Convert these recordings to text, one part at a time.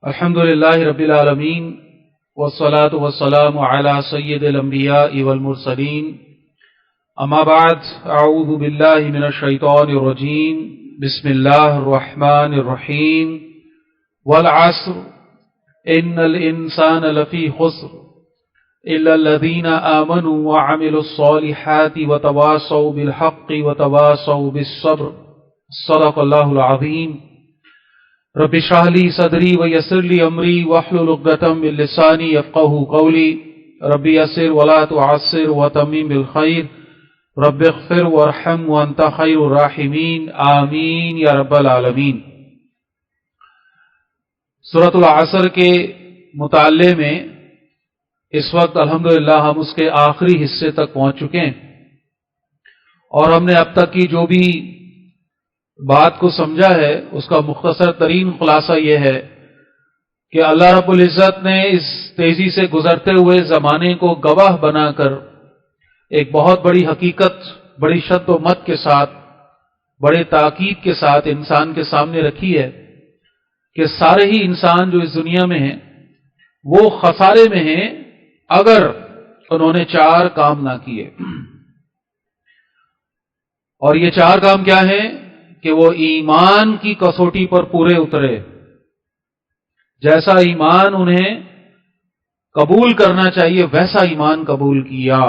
الحمد للہ رب العالمین والصلاة والسلام علی سید الانبیاء والمرسلین اما بعد اعوذ باللہ من الشیطان الرجیم بسم اللہ الرحمن الرحیم والعصر ان الانسان لفی خسر الا الذین آمنوا وعملوا الصالحات وتواصوا بالحق وتواصوا بالصبر صدق اللہ العظیم رب اشرح لي صدري ويسر لي امري واحلل عقدة من لساني يفقهوا قولي رب يسر ولا تعسر وتمم بالخير رب اغفر وارحم وانت خير الراحمين آمین یا رب العالمین۔ سورۃ العصر کے مطالعے میں اس وقت الحمدللہ ہم اس کے آخری حصے تک پہنچ چکے ہیں، اور ہم نے اب تک کی جو بھی بات کو سمجھا ہے اس کا مختصر ترین خلاصہ یہ ہے کہ اللہ رب العزت نے اس تیزی سے گزرتے ہوئے زمانے کو گواہ بنا کر ایک بہت بڑی حقیقت بڑی شد و مت کے ساتھ بڑے تاکید کے ساتھ انسان کے سامنے رکھی ہے کہ سارے ہی انسان جو اس دنیا میں ہیں وہ خسارے میں ہیں اگر انہوں نے چار کام نہ کیے، اور یہ چار کام کیا ہیں کہ وہ ایمان کی کسوٹی پر پورے اترے، جیسا ایمان انہیں قبول کرنا چاہیے ویسا ایمان قبول کیا۔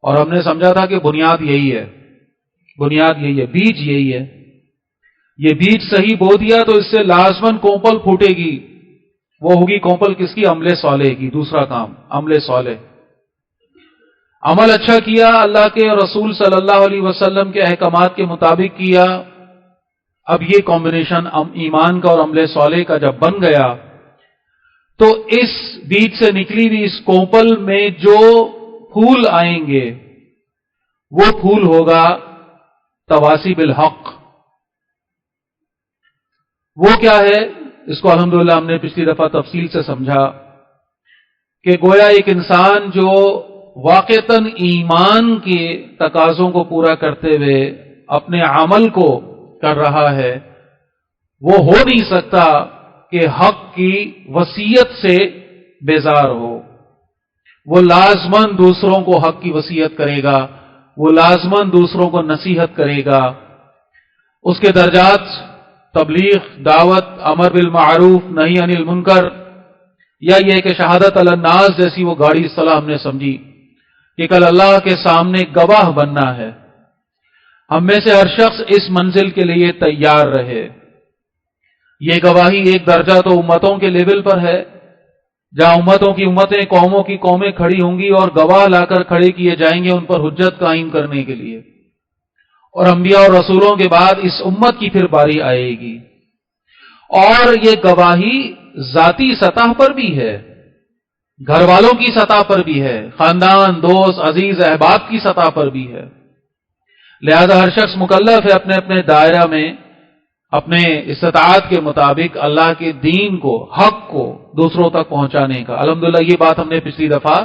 اور ہم نے سمجھا تھا کہ بنیاد یہی ہے، بیج یہی ہے۔ یہ بیج صحیح بو دیا تو اس سے لازماً کومپل پھوٹے گی، وہ ہوگی کومپل کس کی؟ عمل صالح کی۔ دوسرا کام عمل صالح، عمل اچھا کیا، اللہ کے رسول صلی اللہ علیہ وسلم کے احکامات کے مطابق کیا۔ اب یہ کمبینیشن ایمان کا اور عمل صالح کا جب بن گیا تو اس بیج سے نکلی ہوئی اس کومپل میں جو پھول آئیں گے وہ پھول ہوگا تواصی بالحق۔ وہ کیا ہے؟ اس کو الحمدللہ ہم نے پچھلی دفعہ تفصیل سے سمجھا کہ گویا ایک انسان جو واقعتاً ایمان کے تقاضوں کو پورا کرتے ہوئے اپنے عمل کو کر رہا ہے، وہ ہو نہیں سکتا کہ حق کی وصیت سے بیزار ہو۔ وہ لازماً دوسروں کو حق کی وصیت کرے گا، وہ لازماً دوسروں کو نصیحت کرے گا۔ اس کے درجات تبلیغ، دعوت، امر بالمعروف، نہی عن المنکر، یا یہ کہ شہادت علی الناس جیسی وہ گاڑی اصطلاح ہم نے سمجھی کہ کل اللہ کے سامنے گواہ بننا ہے۔ ہم میں سے ہر شخص اس منزل کے لیے تیار رہے۔ یہ گواہی ایک درجہ تو امتوں کے لیول پر ہے، جہاں امتوں کی امتیں، قوموں کی قومیں کھڑی ہوں گی اور گواہ لا کر کھڑے کیے جائیں گے ان پر حجت قائم کرنے کے لیے، اور انبیاء اور رسولوں کے بعد اس امت کی پھر باری آئے گی۔ اور یہ گواہی ذاتی سطح پر بھی ہے، گھر والوں کی سطح پر بھی ہے، خاندان، دوست، عزیز، احباب کی سطح پر بھی ہے۔ لہذا ہر شخص مکلف ہے اپنے اپنے دائرہ میں اپنے استطاعت کے مطابق اللہ کے دین کو، حق کو دوسروں تک پہنچانے کا۔ الحمدللہ یہ بات ہم نے پچھلی دفعہ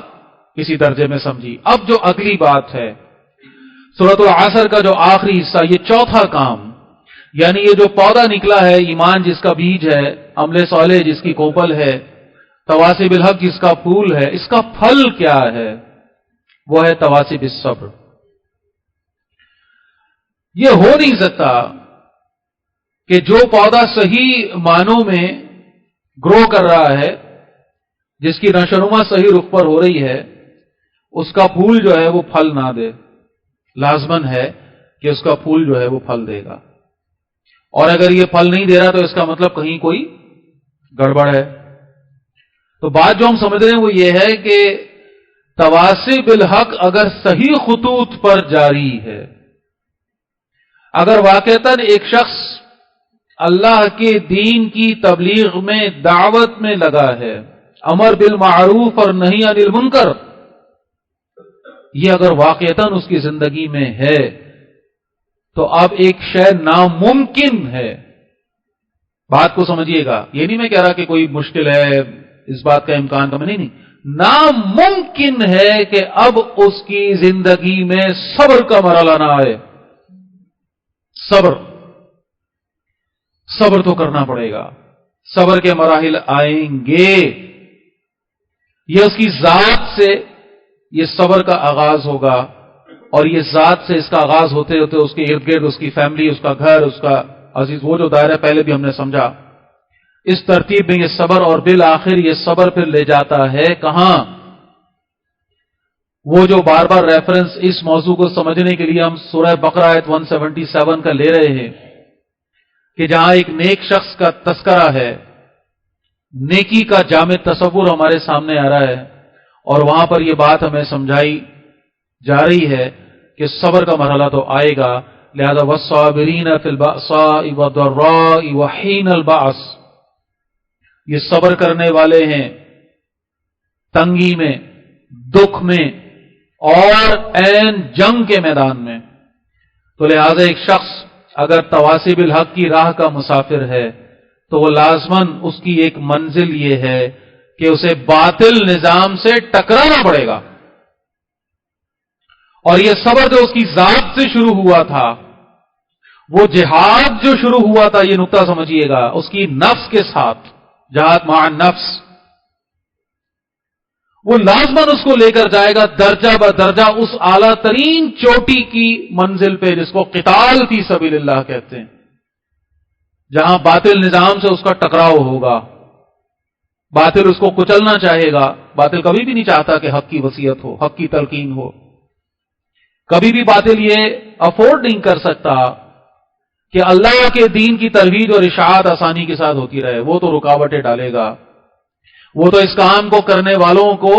کسی درجے میں سمجھی۔ اب جو اگلی بات ہے سورۃ العصر کا جو آخری حصہ، یہ چوتھا کام، یعنی یہ جو پودا نکلا ہے، ایمان جس کا بیج ہے، عمل صالح جس کی کوپل ہے، تواصی بالحق جس کا پھول ہے، اس کا پھل کیا ہے؟ وہ ہے تواصی بالصبر۔ یہ ہو نہیں سکتا کہ جو پودا صحیح معنوں میں گرو کر رہا ہے، جس کی نشوونما صحیح رخ پر ہو رہی ہے، اس کا پھول جو ہے وہ پھل نہ دے۔ لازماً ہے کہ اس کا پھول جو ہے وہ پھل دے گا، اور اگر یہ پھل نہیں دے رہا تو اس کا مطلب کہیں کوئی گڑبڑ ہے۔ تو بات جو ہم سمجھ رہے ہیں وہ یہ ہے کہ تواصی بالحق اگر صحیح خطوط پر جاری ہے، اگر واقعتاً ایک شخص اللہ کے دین کی تبلیغ میں، دعوت میں لگا ہے، امر بالمعروف اور نہی عن المنکر، یہ اگر واقعتاً اس کی زندگی میں ہے تو اب ایک شے ناممکن ہے۔ بات کو سمجھیے گا، یہ نہیں میں کہہ رہا کہ کوئی مشکل ہے، اس بات کا امکان کم نہیں، ناممکن ہے کہ اب اس کی زندگی میں صبر کا مرحلہ نہ آئے۔ صبر تو کرنا پڑے گا، صبر کے مراحل آئیں گے. یہ اس کی ذات سے یہ صبر کا آغاز ہوگا، اور یہ ذات سے اس کا آغاز ہوتے ہوتے اس کے ارد گرد اس کی فیملی، اس کا گھر، اس کا عزیز، وہ جو دائرہ پہلے بھی ہم نے سمجھا، اس ترتیب میں یہ صبر، اور بالآخر یہ صبر پھر لے جاتا ہے کہاں؟ وہ جو بار بار ریفرنس اس موضوع کو سمجھنے کے لیے ہم سورہ بقرہ آیت 177 کا لے رہے ہیں، کہ جہاں ایک نیک شخص کا تذکرہ ہے، نیکی کا جامع تصور ہمارے سامنے آ رہا ہے، اور وہاں پر یہ بات ہمیں سمجھائی جا رہی ہے کہ صبر کا مرحلہ تو آئے گا، لہذا والصابرین فی البأساء والضراء وحین البعث، یہ صبر کرنے والے ہیں تنگی میں، دکھ میں، اور عین جنگ کے میدان میں. تو لہذا ایک شخص اگر تواصی بالحق کی راہ کا مسافر ہے تو وہ لازماً اس کی ایک منزل یہ ہے کہ اسے باطل نظام سے ٹکرانا پڑے گا. اور یہ صبر جو اس کی ذات سے شروع ہوا تھا، وہ جہاد جو شروع ہوا تھا، یہ نقطہ سمجھیے گا، اس کی نفس کے ساتھ، جہاد مع النفس، وہ لازماً اس کو لے کر جائے گا درجہ بدرجہ اس اعلیٰ ترین چوٹی کی منزل پہ، جس کو قتال فی سبیل اللہ کہتے ہیں، جہاں باطل نظام سے اس کا ٹکراؤ ہوگا. باطل اس کو کچلنا چاہے گا. باطل کبھی بھی نہیں چاہتا کہ حق کی وصیت ہو، حق کی تلقین ہو. کبھی بھی باطل یہ افورڈ نہیں کر سکتا کہ اللہ کے دین کی ترویج اور اشاعت آسانی کے ساتھ ہوتی رہے. وہ تو رکاوٹیں ڈالے گا، وہ تو اس کام کو کرنے والوں کو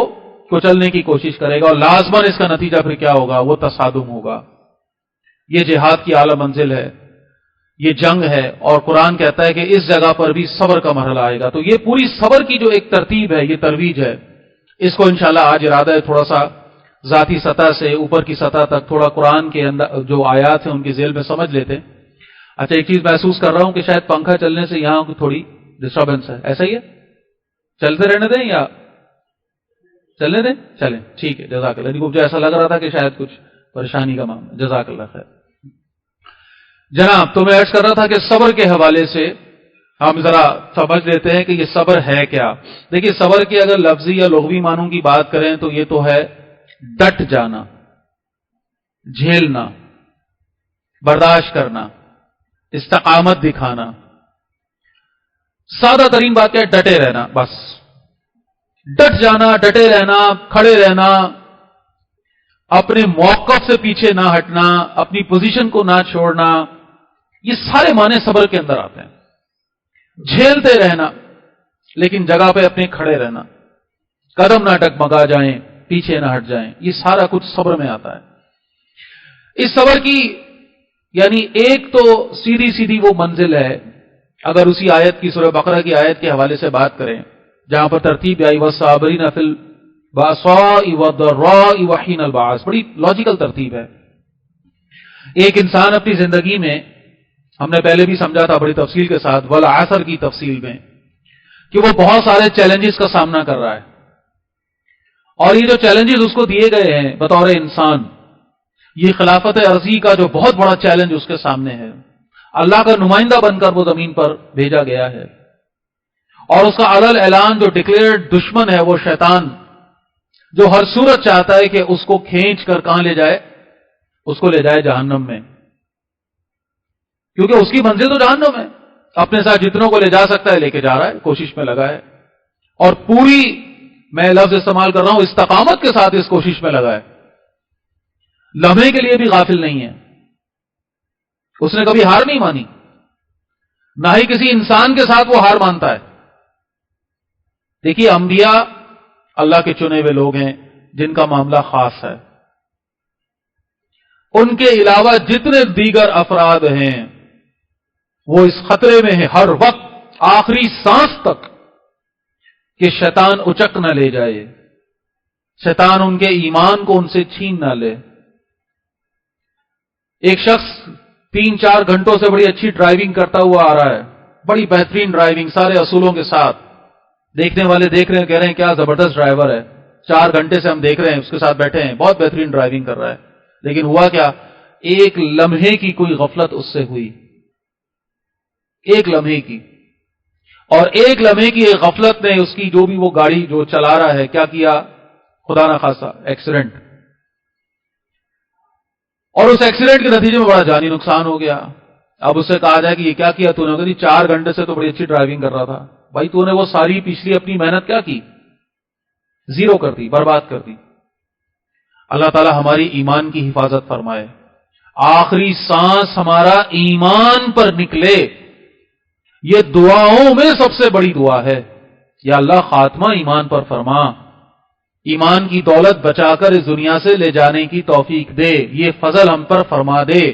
کچلنے کی کوشش کرے گا، اور لازماً اس کا نتیجہ پھر کیا ہوگا؟ وہ تصادم ہوگا. یہ جہاد کی اعلیٰ منزل ہے، یہ جنگ ہے، اور قرآن کہتا ہے کہ اس جگہ پر بھی صبر کا مرحلہ آئے گا. تو یہ پوری صبر کی جو ایک ترتیب ہے، یہ ترویج ہے، اس کو انشاءاللہ آج ارادہ ہے تھوڑا سا ذاتی سطح سے اوپر کی سطح تک تھوڑا قرآن کے اندر جو آیات ہیں ان کی ذیل میں سمجھ لیتے ہیں. اچھا، ایک چیز محسوس کر رہا ہوں کہ شاید پنکھا چلنے سے یہاں تھوڑی ڈسٹربنس ہے، ایسا ہی ہے؟ چلتے رہنے دیں یا چلنے دیں؟ چلیں، ٹھیک ہے، جزاک اللہ. مجھے ایسا لگ رہا تھا کہ شاید کچھ پریشانی کا معاملہ. جزاک اللہ خیر. جناب، تو میں عرض کر رہا تھا کہ صبر کے حوالے سے ہم ذرا سمجھ لیتے ہیں کہ یہ صبر ہے کیا. دیکھیے، صبر کی اگر لفظی یا لغوی معنوں کی بات کریں تو یہ تو ہے ڈٹ جانا، جھیلنا، برداشت کرنا، استقامت دکھانا. سادہ ترین بات کیا ہے؟ ڈٹے رہنا. بس ڈٹ جانا، ڈٹے رہنا، کھڑے رہنا، اپنے موقف سے پیچھے نہ ہٹنا، اپنی پوزیشن کو نہ چھوڑنا، یہ سارے معنی صبر کے اندر آتے ہیں. جھیلتے رہنا لیکن جگہ پہ اپنے کھڑے رہنا، قدم نہ ڈگمگا جائیں، پیچھے نہ ہٹ جائیں، یہ سارا کچھ صبر میں آتا ہے. اس صبر کی یعنی ایک تو سیدھی سیدھی وہ منزل ہے، اگر اسی آیت کی سورہ بقرہ کی آیت کے حوالے سے بات کریں جہاں پر ترتیب آئی والصابرین فی البأساء والضراء وحین البعث، بڑی لاجیکل ترتیب ہے. ایک انسان اپنی زندگی میں، ہم نے پہلے بھی سمجھا تھا بڑی تفصیل کے ساتھ والعصر کی تفصیل میں، کہ وہ بہت سارے چیلنجز کا سامنا کر رہا ہے، اور یہ جو چیلنجز اس کو دیے گئے ہیں بطور انسان، یہ خلافت عرضی کا جو بہت بڑا چیلنج اس کے سامنے ہے. اللہ کا نمائندہ بن کر وہ زمین پر بھیجا گیا ہے، اور اس کا علل اعلان جو ڈکلیئرڈ دشمن ہے وہ شیطان، جو ہر صورت چاہتا ہے کہ اس کو کھینچ کر کہاں لے جائے؟ اس کو لے جائے جہنم میں، کیونکہ اس کی منزل تو جہنم ہے. اپنے ساتھ جتنوں کو لے جا سکتا ہے لے کے جا رہا ہے، کوشش میں لگا ہے، اور پوری، میں لفظ استعمال کر رہا ہوں، استقامت کے ساتھ اس کوشش میں لگا ہے. لمحے کے لیے بھی غافل نہیں ہے، اس نے کبھی ہار نہیں مانی، نہ ہی کسی انسان کے ساتھ وہ ہار مانتا ہے. دیکھیے، انبیاء اللہ کے چنے ہوئے لوگ ہیں جن کا معاملہ خاص ہے. ان کے علاوہ جتنے دیگر افراد ہیں وہ اس خطرے میں ہیں ہر وقت، آخری سانس تک، کہ شیطان اچک نہ لے جائے، شیطان ان کے ایمان کو ان سے چھین نہ لے. ایک شخص 3-4 گھنٹوں سے بڑی اچھی ڈرائیونگ کرتا ہوا آ رہا ہے، بڑی بہترین ڈرائیونگ، سارے اصولوں کے ساتھ، دیکھنے والے دیکھ رہے ہیں، کہہ رہے ہیں کیا زبردست ڈرائیور ہے، 4 گھنٹے سے ہم دیکھ رہے ہیں اس کے ساتھ بیٹھے ہیں، بہت بہترین ڈرائیونگ کر رہا ہے. لیکن ہوا کیا؟ ایک لمحے کی کوئی غفلت اس سے ہوئی، ایک لمحے کی، اور ایک لمحے کی ایک غفلت نے اس کی جو بھی وہ گاڑی جو چلا رہا ہے کیا کیا، خدا نہ خاصا ایکسیڈنٹ، اور اس ایکسیڈنٹ کے نتیجے میں بڑا جانی نقصان ہو گیا. اب اس سے کہا جائے کہ یہ کیا کیا تو نے، کہ 4 گھنٹے سے تو بڑی اچھی ڈرائیونگ کر رہا تھا. بھائی تو نے وہ ساری پچھلی اپنی محنت کیا کی، زیرو کر دی، برباد کر دی. اللہ تعالی ہماری ایمان کی حفاظت فرمائے، آخری سانس ہمارا ایمان پر نکلے. یہ دعاؤں میں سب سے بڑی دعا ہے، یا اللہ خاتمہ ایمان پر فرما، ایمان کی دولت بچا کر اس دنیا سے لے جانے کی توفیق دے، یہ فضل ہم پر فرما دے.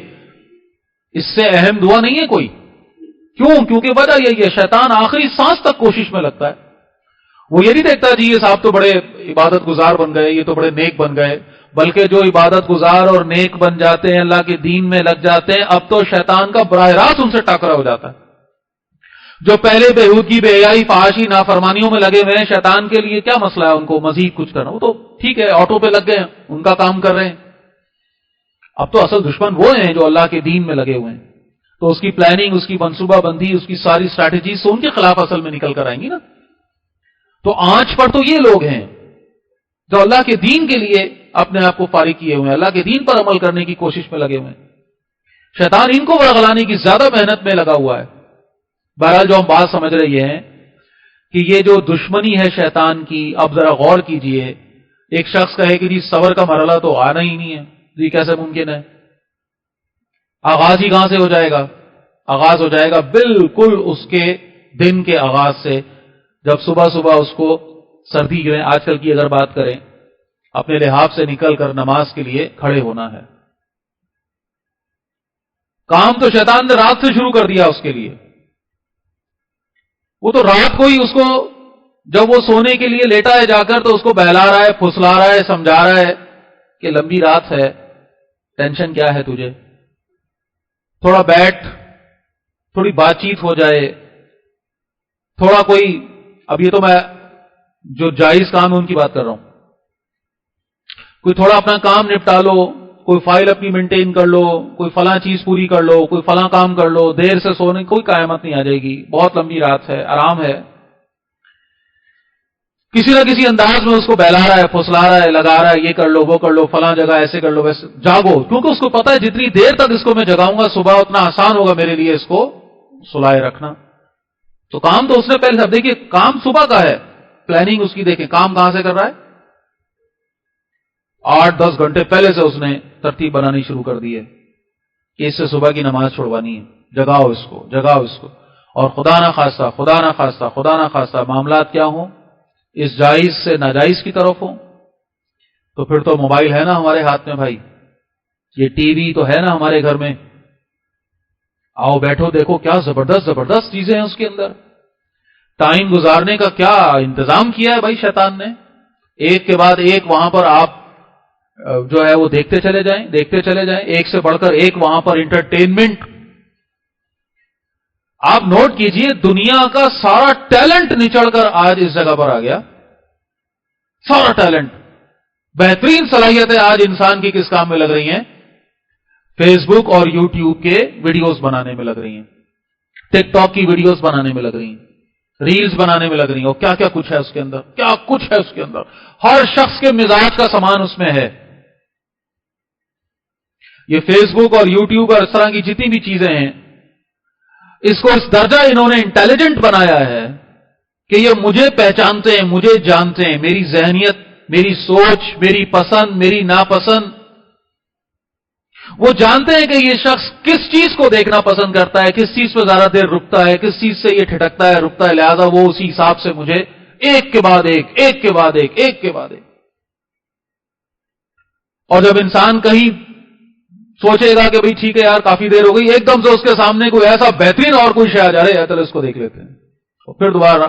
اس سے اہم دعا نہیں ہے کوئی. کیوں؟ کیونکہ وجہ یہی ہے، شیطان آخری سانس تک کوشش میں لگتا ہے. وہ یہ نہیں دیکھتا جی یہ صاحب تو بڑے عبادت گزار بن گئے، یہ تو بڑے نیک بن گئے، بلکہ جو عبادت گزار اور نیک بن جاتے ہیں، اللہ کے دین میں لگ جاتے ہیں، اب تو شیطان کا براہ راست ان سے ٹاکرا ہو جاتا ہے. جو پہلے بےہودگی، بے حیائی، فحاشی، نافرمانیوں میں لگے ہوئے ہیں، شیطان کے لیے کیا مسئلہ ہے ان کو مزید کچھ کرنا؟ وہ تو ٹھیک ہے، آٹو پہ لگ گئے ہیں، ان کا کام کر رہے ہیں. اب تو اصل دشمن وہ ہیں جو اللہ کے دین میں لگے ہوئے ہیں. تو اس کی پلاننگ، اس کی منصوبہ بندی، اس کی ساری اسٹریٹجیز تو ان کے خلاف اصل میں نکل کر آئیں گی نا. تو آنچ پر تو یہ لوگ ہیں جو اللہ کے دین کے لیے اپنے آپ کو فارغ کیے ہوئے ہیں، اللہ کے دین پر عمل کرنے کی کوشش میں لگے ہوئے ہیں. شیطان ان کو ورغلانے کی زیادہ محنت میں لگا ہوا ہے. بہرحال جو ہم بات سمجھ رہے یہ ہیں کہ یہ جو دشمنی ہے شیطان کی، اب ذرا غور کیجئے. ایک شخص کہے کہ جی صبر کا مرحلہ تو آنا ہی نہیں ہے، جی کیسے ممکن ہے؟ آغاز ہی کہاں سے ہو جائے گا؟ آغاز ہو جائے گا بالکل اس کے دن کے آغاز سے، جب صبح صبح اس کو سردی جو ہے آج کل کی اگر بات کریں، اپنے لحاف سے نکل کر نماز کے لیے کھڑے ہونا ہے. کام تو شیطان نے رات سے شروع کر دیا اس کے لیے. وہ تو رات کو ہی اس کو جب وہ سونے کے لیے لیٹا ہے جا کر تو اس کو بہلا رہا ہے، پھسلا رہا ہے، سمجھا رہا ہے کہ لمبی رات ہے، ٹینشن کیا ہے تجھے، تھوڑا بیٹھ، تھوڑی بات چیت ہو جائے، تھوڑا کوئی، اب یہ تو میں جو جائز کام ہے ان کی بات کر رہا ہوں، کوئی تھوڑا اپنا کام نپٹا لو، کوئی فائل اپنی مینٹین کر لو، کوئی فلاں چیز پوری کر لو، کوئی فلاں کام کر لو، دیر سے سونے کی کوئی قیامت نہیں آ جائے گی، بہت لمبی رات ہے، آرام ہے. کسی نہ کسی انداز میں اس کو بہلا رہا ہے، پھسلا رہا ہے، لگا رہا ہے، یہ کر لو، وہ کر لو، فلاں جگہ ایسے کر لو، ویسے جاگو، کیونکہ اس کو پتا ہے جتنی دیر تک اس کو میں جگاؤں گا صبح اتنا آسان ہوگا میرے لیے اس کو سلائے رکھنا. تو کام تو اس نے پہلے، اب دیکھیے کام صبح کا ہے، پلاننگ اس کی دیکھیں کام کہاں سے کر رہا ہے، 8-10 گھنٹے پہلے سے اس نے ترتیب بنانی شروع کر دی ہے کہ اس سے صبح کی نماز چھوڑوانی ہے، جگاؤ اس کو، جگاؤ اس کو. اور خدا نہ خواستہ، خدا نہ خواستہ، خدا نہ خواستہ معاملات کیا ہوں، اس جائز سے ناجائز کی طرف ہوں، تو پھر تو موبائل ہے نا ہمارے ہاتھ میں بھائی، یہ ٹی وی تو ہے نا ہمارے گھر میں، آؤ بیٹھو دیکھو کیا زبردست زبردست چیزیں ہیں اس کے اندر. ٹائم گزارنے کا کیا انتظام کیا ہے بھائی شیطان نے، ایک کے بعد ایک وہاں پر آپ جو ہے وہ دیکھتے چلے جائیں، دیکھتے چلے جائیں، ایک سے بڑھ کر ایک وہاں پر انٹرٹینمنٹ. آپ نوٹ کیجئے دنیا کا سارا ٹیلنٹ نچڑ کر آج اس جگہ پر آ گیا، سارا ٹیلنٹ، بہترین صلاحیتیں آج انسان کی کس کام میں لگ رہی ہیں؟ فیس بک اور یوٹیوب کے ویڈیوز بنانے میں لگ رہی ہیں، ٹک ٹاک کی ویڈیوز بنانے میں لگ رہی ہیں، ریلز بنانے میں لگ رہی ہیں، اور کیا کیا کچھ ہے اس کے اندر، کیا کچھ ہے اس کے اندر، ہر شخص کے مزاج کا سامان اس میں ہے. یہ فیس بک اور یوٹیوب اور اس طرح کی جتنی بھی چیزیں ہیں، اس کو اس درجہ انہوں نے انٹیلیجنٹ بنایا ہے کہ یہ مجھے پہچانتے ہیں، مجھے جانتے ہیں، میری ذہنیت، میری سوچ، میری پسند، میری ناپسند. وہ جانتے ہیں کہ یہ شخص کس چیز کو دیکھنا پسند کرتا ہے، کس چیز پہ زیادہ دیر رکتا ہے، کس چیز سے یہ ٹھٹکتا ہے، رکتا ہے، لہذا وہ اسی حساب سے مجھے ایک کے بعد ایک، ایک کے بعد ایک، ایک کے بعد ایک. اور جب انسان کہیں سوچے گا کہ بھئی ٹھیک ہے یار کافی دیر ہو گئی، ایک دم سے اس کے سامنے کوئی ایسا بہترین اور کوئی شے آ جا رہا ہے، چلو اس کو دیکھ لیتے ہیں، اور پھر دوبارہ.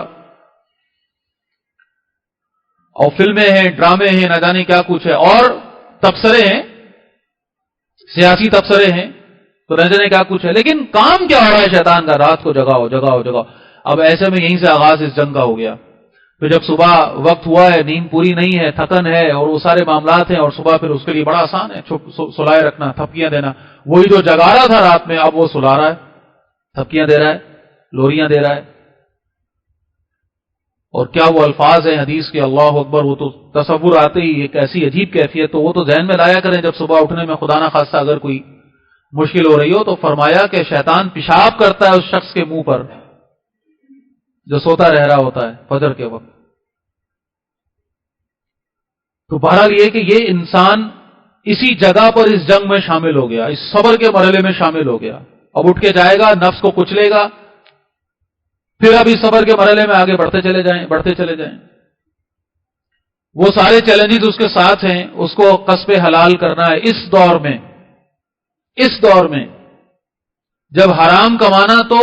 اور فلمیں ہیں، ڈرامے ہیں، نہ جانے کیا کچھ ہے، اور تبصرے ہیں، سیاسی تبصرے ہیں، تو نہ جانے کیا کچھ ہے. لیکن کام کیا ہو رہا ہے شیطان کا؟ رات کو جگاؤ جگاؤ جگاؤ. اب ایسے میں یہیں سے آغاز اس جنگ کا ہو گیا. پھر جب صبح وقت ہوا ہے، نیند پوری نہیں ہے، تھکن ہے، اور وہ سارے معاملات ہیں، اور صبح پھر اس کے لیے بڑا آسان ہے سلائے رکھنا، تھپکیاں دینا. وہی جو جگا رہا تھا رات میں اب وہ سلا رہا ہے، تھپکیاں دے رہا ہے، لوریاں دے رہا ہے. اور کیا وہ الفاظ ہیں حدیث کے، اللہ اکبر، وہ تو تصور آتے ہی ایک ایسی عجیب کیفیت، تو وہ تو ذہن میں لایا کریں جب صبح اٹھنے میں خدا نہ خواستہ اگر کوئی مشکل ہو رہی ہو. تو فرمایا کہ شیطان پیشاب کرتا ہے اس شخص کے منہ پر جو سوتا رہ رہا ہوتا ہے فجر کے وقت. تو بہرحال یہ کہ یہ انسان اسی جگہ پر اس جنگ میں شامل ہو گیا، اس صبر کے مرحلے میں شامل ہو گیا. اب اٹھ کے جائے گا، نفس کو کچلے گا، پھر اب اس صبر کے مرحلے میں آگے بڑھتے چلے جائیں. وہ سارے چیلنجز اس کے ساتھ ہیں، اس کو کسب حلال کرنا ہے. اس دور میں جب حرام کمانا، تو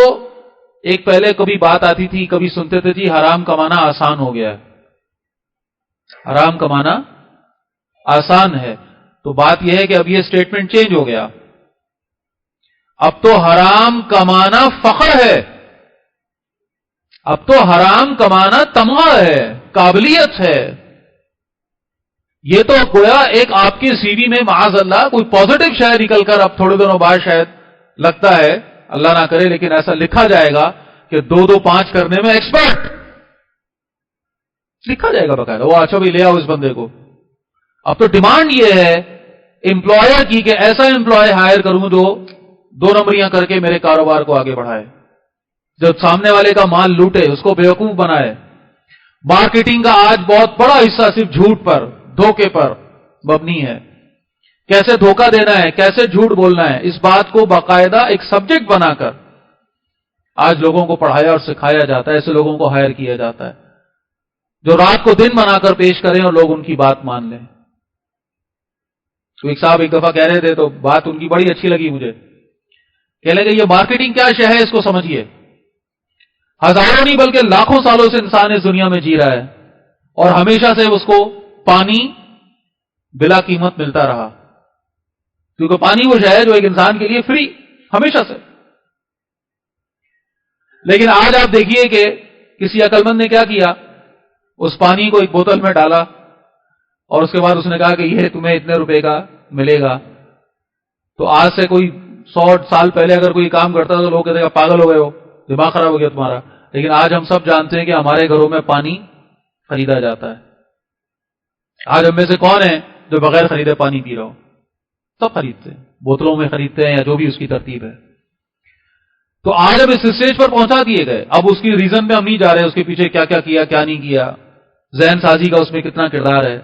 ایک پہلے کبھی بات آتی تھی، کبھی سنتے تھے جی حرام کمانا آسان ہو گیا ہے، حرام کمانا آسان ہے. تو بات یہ ہے کہ اب یہ سٹیٹمنٹ چینج ہو گیا. اب تو حرام کمانا فخر ہے، اب تو حرام کمانا تمغہ ہے، قابلیت ہے. یہ تو گویا ایک آپ کے سی وی میں معاذ اللہ کوئی پازیٹو شاید نکل کر اب تھوڑے دنوں بعد شاید لگتا ہے، اللہ نہ کرے لیکن ایسا لکھا جائے گا کہ 2-2-5 کرنے میں ایکسپرٹ لکھا جائے گا باقاعدہ. وہ اچھا بھی لے آؤ اس بندے کو. اب تو ڈیمانڈ یہ ہے امپلائر کی کہ ایسا امپلائی ہائر کروں جو 2 نمبریاں کر کے میرے کاروبار کو آگے بڑھائے، جو سامنے والے کا مال لوٹے، اس کو بیوقوف بنائے. مارکیٹنگ کا آج بہت بڑا حصہ صرف جھوٹ پر، دھوکے پر مبنی ہے. کیسے دھوکہ دینا ہے، کیسے جھوٹ بولنا ہے، اس بات کو باقاعدہ ایک سبجیکٹ بنا کر آج لوگوں کو پڑھایا اور سکھایا جاتا ہے. ایسے لوگوں کو ہائر کیا جاتا ہے جو رات کو دن بنا کر پیش کریں اور لوگ ان کی بات مان لیں. تو ایک صاحب ایک دفعہ کہہ رہے تھے، تو بات ان کی بڑی اچھی لگی مجھے. کہنے لگے یہ مارکیٹنگ کیا شے ہے، اس کو سمجھیے. ہزاروں نہیں بلکہ لاکھوں سالوں سے انسان اس دنیا میں جی رہا ہے اور ہمیشہ سے اس کو پانی بلا قیمت ملتا رہا، کیونکہ پانی وہ شے ہے جو ایک انسان کے لیے فری ہمیشہ سے. لیکن آج آپ دیکھیے کہ کسی عقل مند نے کیا کیا، اس پانی کو ایک بوتل میں ڈالا اور اس کے بعد اس نے کہا کہ یہ تمہیں اتنے روپے کا ملے گا. تو آج سے کوئی 100 سال پہلے اگر کوئی کام کرتا تو لوگ کہتے ہیں پاگل ہو گئے ہو، دماغ خراب ہو گیا تمہارا. لیکن آج ہم سب جانتے ہیں کہ ہمارے گھروں میں پانی خریدا جاتا ہے. آج ہم میں سے کون ہے جو بغیر خریدے پانی پی رہا ہو؟ سب خریدتے ہیں، بوتلوں میں خریدتے ہیں یا جو بھی اس کی ترتیب ہے. تو آج اب اس اسٹیج پر پہنچا دیے گئے. اب اس کی ریزن میں ہم نہیں جا رہے اس کے پیچھے کیا کیا کیا کیا نہیں کیا، ذہن سازی کا اس میں کتنا کردار ہے،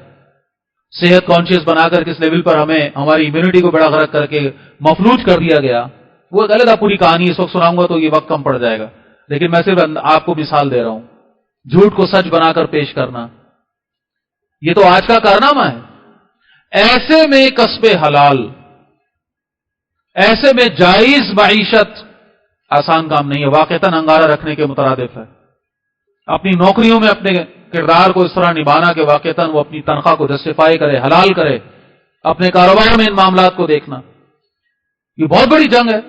صحت کانشیس بنا کر کس لیول پر ہمیں ہماری امیونٹی کو بڑا غرق کر کے مفلوج کر دیا گیا. وہ ایک علیحدہ پوری کہانی اس وقت سناؤں گا تو یہ وقت کم پڑ جائے گا، لیکن میں صرف آپ کو مثال دے رہا ہوں. جھوٹ کو سچ بنا کر پیش کرنا، یہ تو آج کا کارنامہ ہے. ایسے میں کسب حلال، ایسے میں جائز معیشت آسان کام نہیں ہے، واقعتاً انگارہ رکھنے کے مترادف ہے. اپنی نوکریوں میں اپنے کردار کو اس طرح نبھانا کہ واقعتاً وہ اپنی تنخواہ کو جسٹیفائی کرے، حلال کرے. اپنے کاروبار میں ان معاملات کو دیکھنا، یہ بہت بڑی جنگ ہے.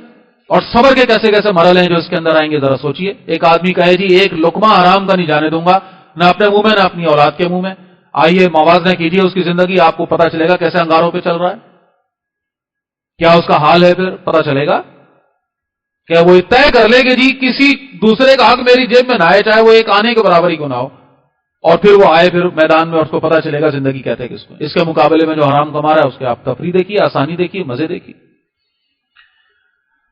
اور صبر کے کیسے کیسے مرحلے ہیں جو اس کے اندر آئیں گے، ذرا سوچئے. ایک آدمی کہے جی ایک لقمہ حرام کا نہیں جانے دوں گا، نہ اپنے منہ میں نہ اپنی اولاد کے منہ میں. آئیے موازنہ کیجئے اس کی زندگی، آپ کو پتا چلے گا کیسے انگاروں پہ چل رہا ہے. کیا اس کا حال ہے، پھر پتا چلے گا. کہ وہ طے کر لے کہ جی کسی دوسرے کا حق میری جیب میں نہ آئے، چاہے وہ ایک آنے کے برابر ہی کیوں نہ ہو، اور پھر وہ آئے پھر میدان میں اور اس کو پتا چلے گا زندگی کہتے ہیں کس کو. اس کے مقابلے میں جو حرام کما رہا ہے اس کے آپ تفریح دیکھیے، آسانی دیکھیے، مزے دیکھیے.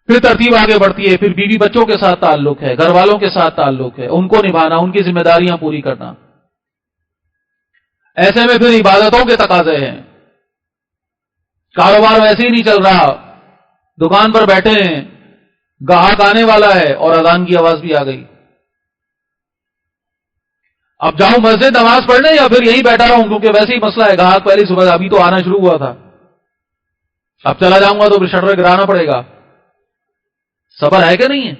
پھر ترتیب آگے بڑھتی ہے. پھر بیوی بچوں کے ساتھ تعلق ہے، گھر والوں کے ساتھ تعلق ہے، ان کو نبھانا، ان کی ذمہ داریاں پوری کرنا. ایسے میں پھر عبادتوں کے تقاضے ہیں. کاروبار ویسے ہی نہیں چل رہا، دکان پر بیٹھے ہیں، گاہک آنے والا ہے اور اذان کی آواز بھی آ گئی. اب جاؤں مسجد نماز پڑھنے یا پھر یہیں بیٹھا رہوں، کیونکہ ویسے ہی مسئلہ ہے، گاہک پہلی صبح ابھی تو آنا شروع ہوا تھا، اب چلا جاؤں گا تو پھر شٹر گرانا پڑے گا. صبر ہے کہ نہیں ہے؟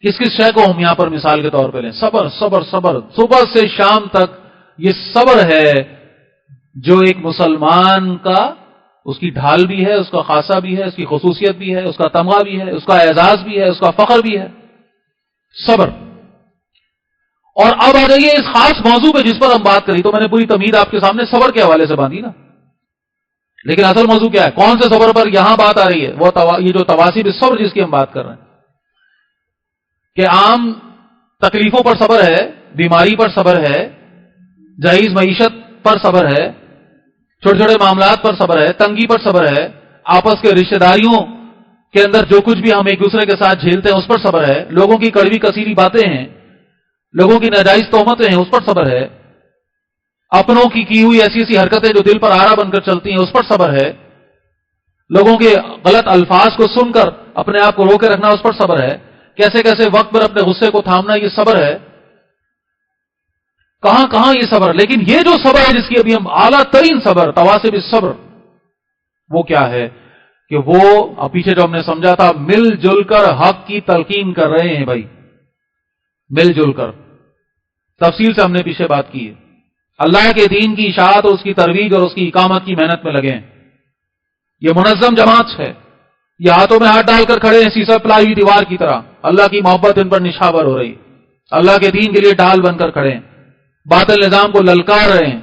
کس کس شے کو ہم یہاں پر مثال کے طور پہ لیں؟ صبر صبر صبر، صبح سے شام تک یہ صبر ہے جو ایک مسلمان کا، اس کی ڈھال بھی ہے، اس کا خاصہ بھی ہے، اس کی خصوصیت بھی ہے، اس کا تمغہ بھی ہے، اس کا اعزاز بھی ہے، اس کا فخر بھی ہے. صبر. اور اب آ جائیے اس خاص موضوع پہ جس پر ہم بات کری. تو میں نے پوری تمہید آپ کے سامنے صبر کے حوالے سے باندھی نا، لیکن اصل موضوع کیا ہے؟ کون سے صبر پر یہاں بات آ رہی ہے؟ وہ یہ جو تواسب صبر جس کی ہم بات کر رہے ہیں، کہ عام تکلیفوں پر صبر ہے بیماری پر صبر ہے، جائز معیشت پر صبر ہے، چھوٹے چھوٹے معاملات پر صبر ہے، تنگی پر صبر ہے، آپس کے رشتہ داریوں کے اندر جو کچھ بھی ہم ایک دوسرے کے ساتھ جھیلتے ہیں اس پر صبر ہے، لوگوں کی کڑوی کثیری باتیں ہیں، لوگوں کی ناجائز تہمتیں ہیں، اس پر صبر ہے، اپنوں کی ہوئی ایسی ایسی حرکتیں جو دل پر آرا بن کر چلتی ہیں اس پر صبر ہے، لوگوں کے غلط الفاظ کو سن کر اپنے آپ کو روکے رکھنا اس پر صبر ہے، کیسے کیسے وقت پر اپنے غصے کو تھامنا یہ صبر ہے، کہاں کہاں یہ صبر۔ لیکن یہ جو صبر ہے جس کی ابھی ہم اعلیٰ ترین صبر تواسب الصبر، وہ کیا ہے کہ وہ اب پیچھے جو ہم نے سمجھا تھا مل جل کر حق کی تلقین کر رہے ہیں بھائی، مل جل کر، تفصیل سے ہم نے پیچھے بات کی ہے، اللہ کے دین کی اشاعت اور اس کی ترویج اور اس کی اقامت کی محنت میں لگے ہیں، یہ منظم جماعت ہے، یہ ہاتھوں میں ہاتھ ڈال کر کھڑے ہیں سیسا پلائی ہوئی دیوار کی طرح، اللہ کی محبت ان پر نشاور ہو رہی، اللہ کے دین کے لیے ڈھال بن کر کھڑے ہیں، باطل نظام کو للکار رہے ہیں۔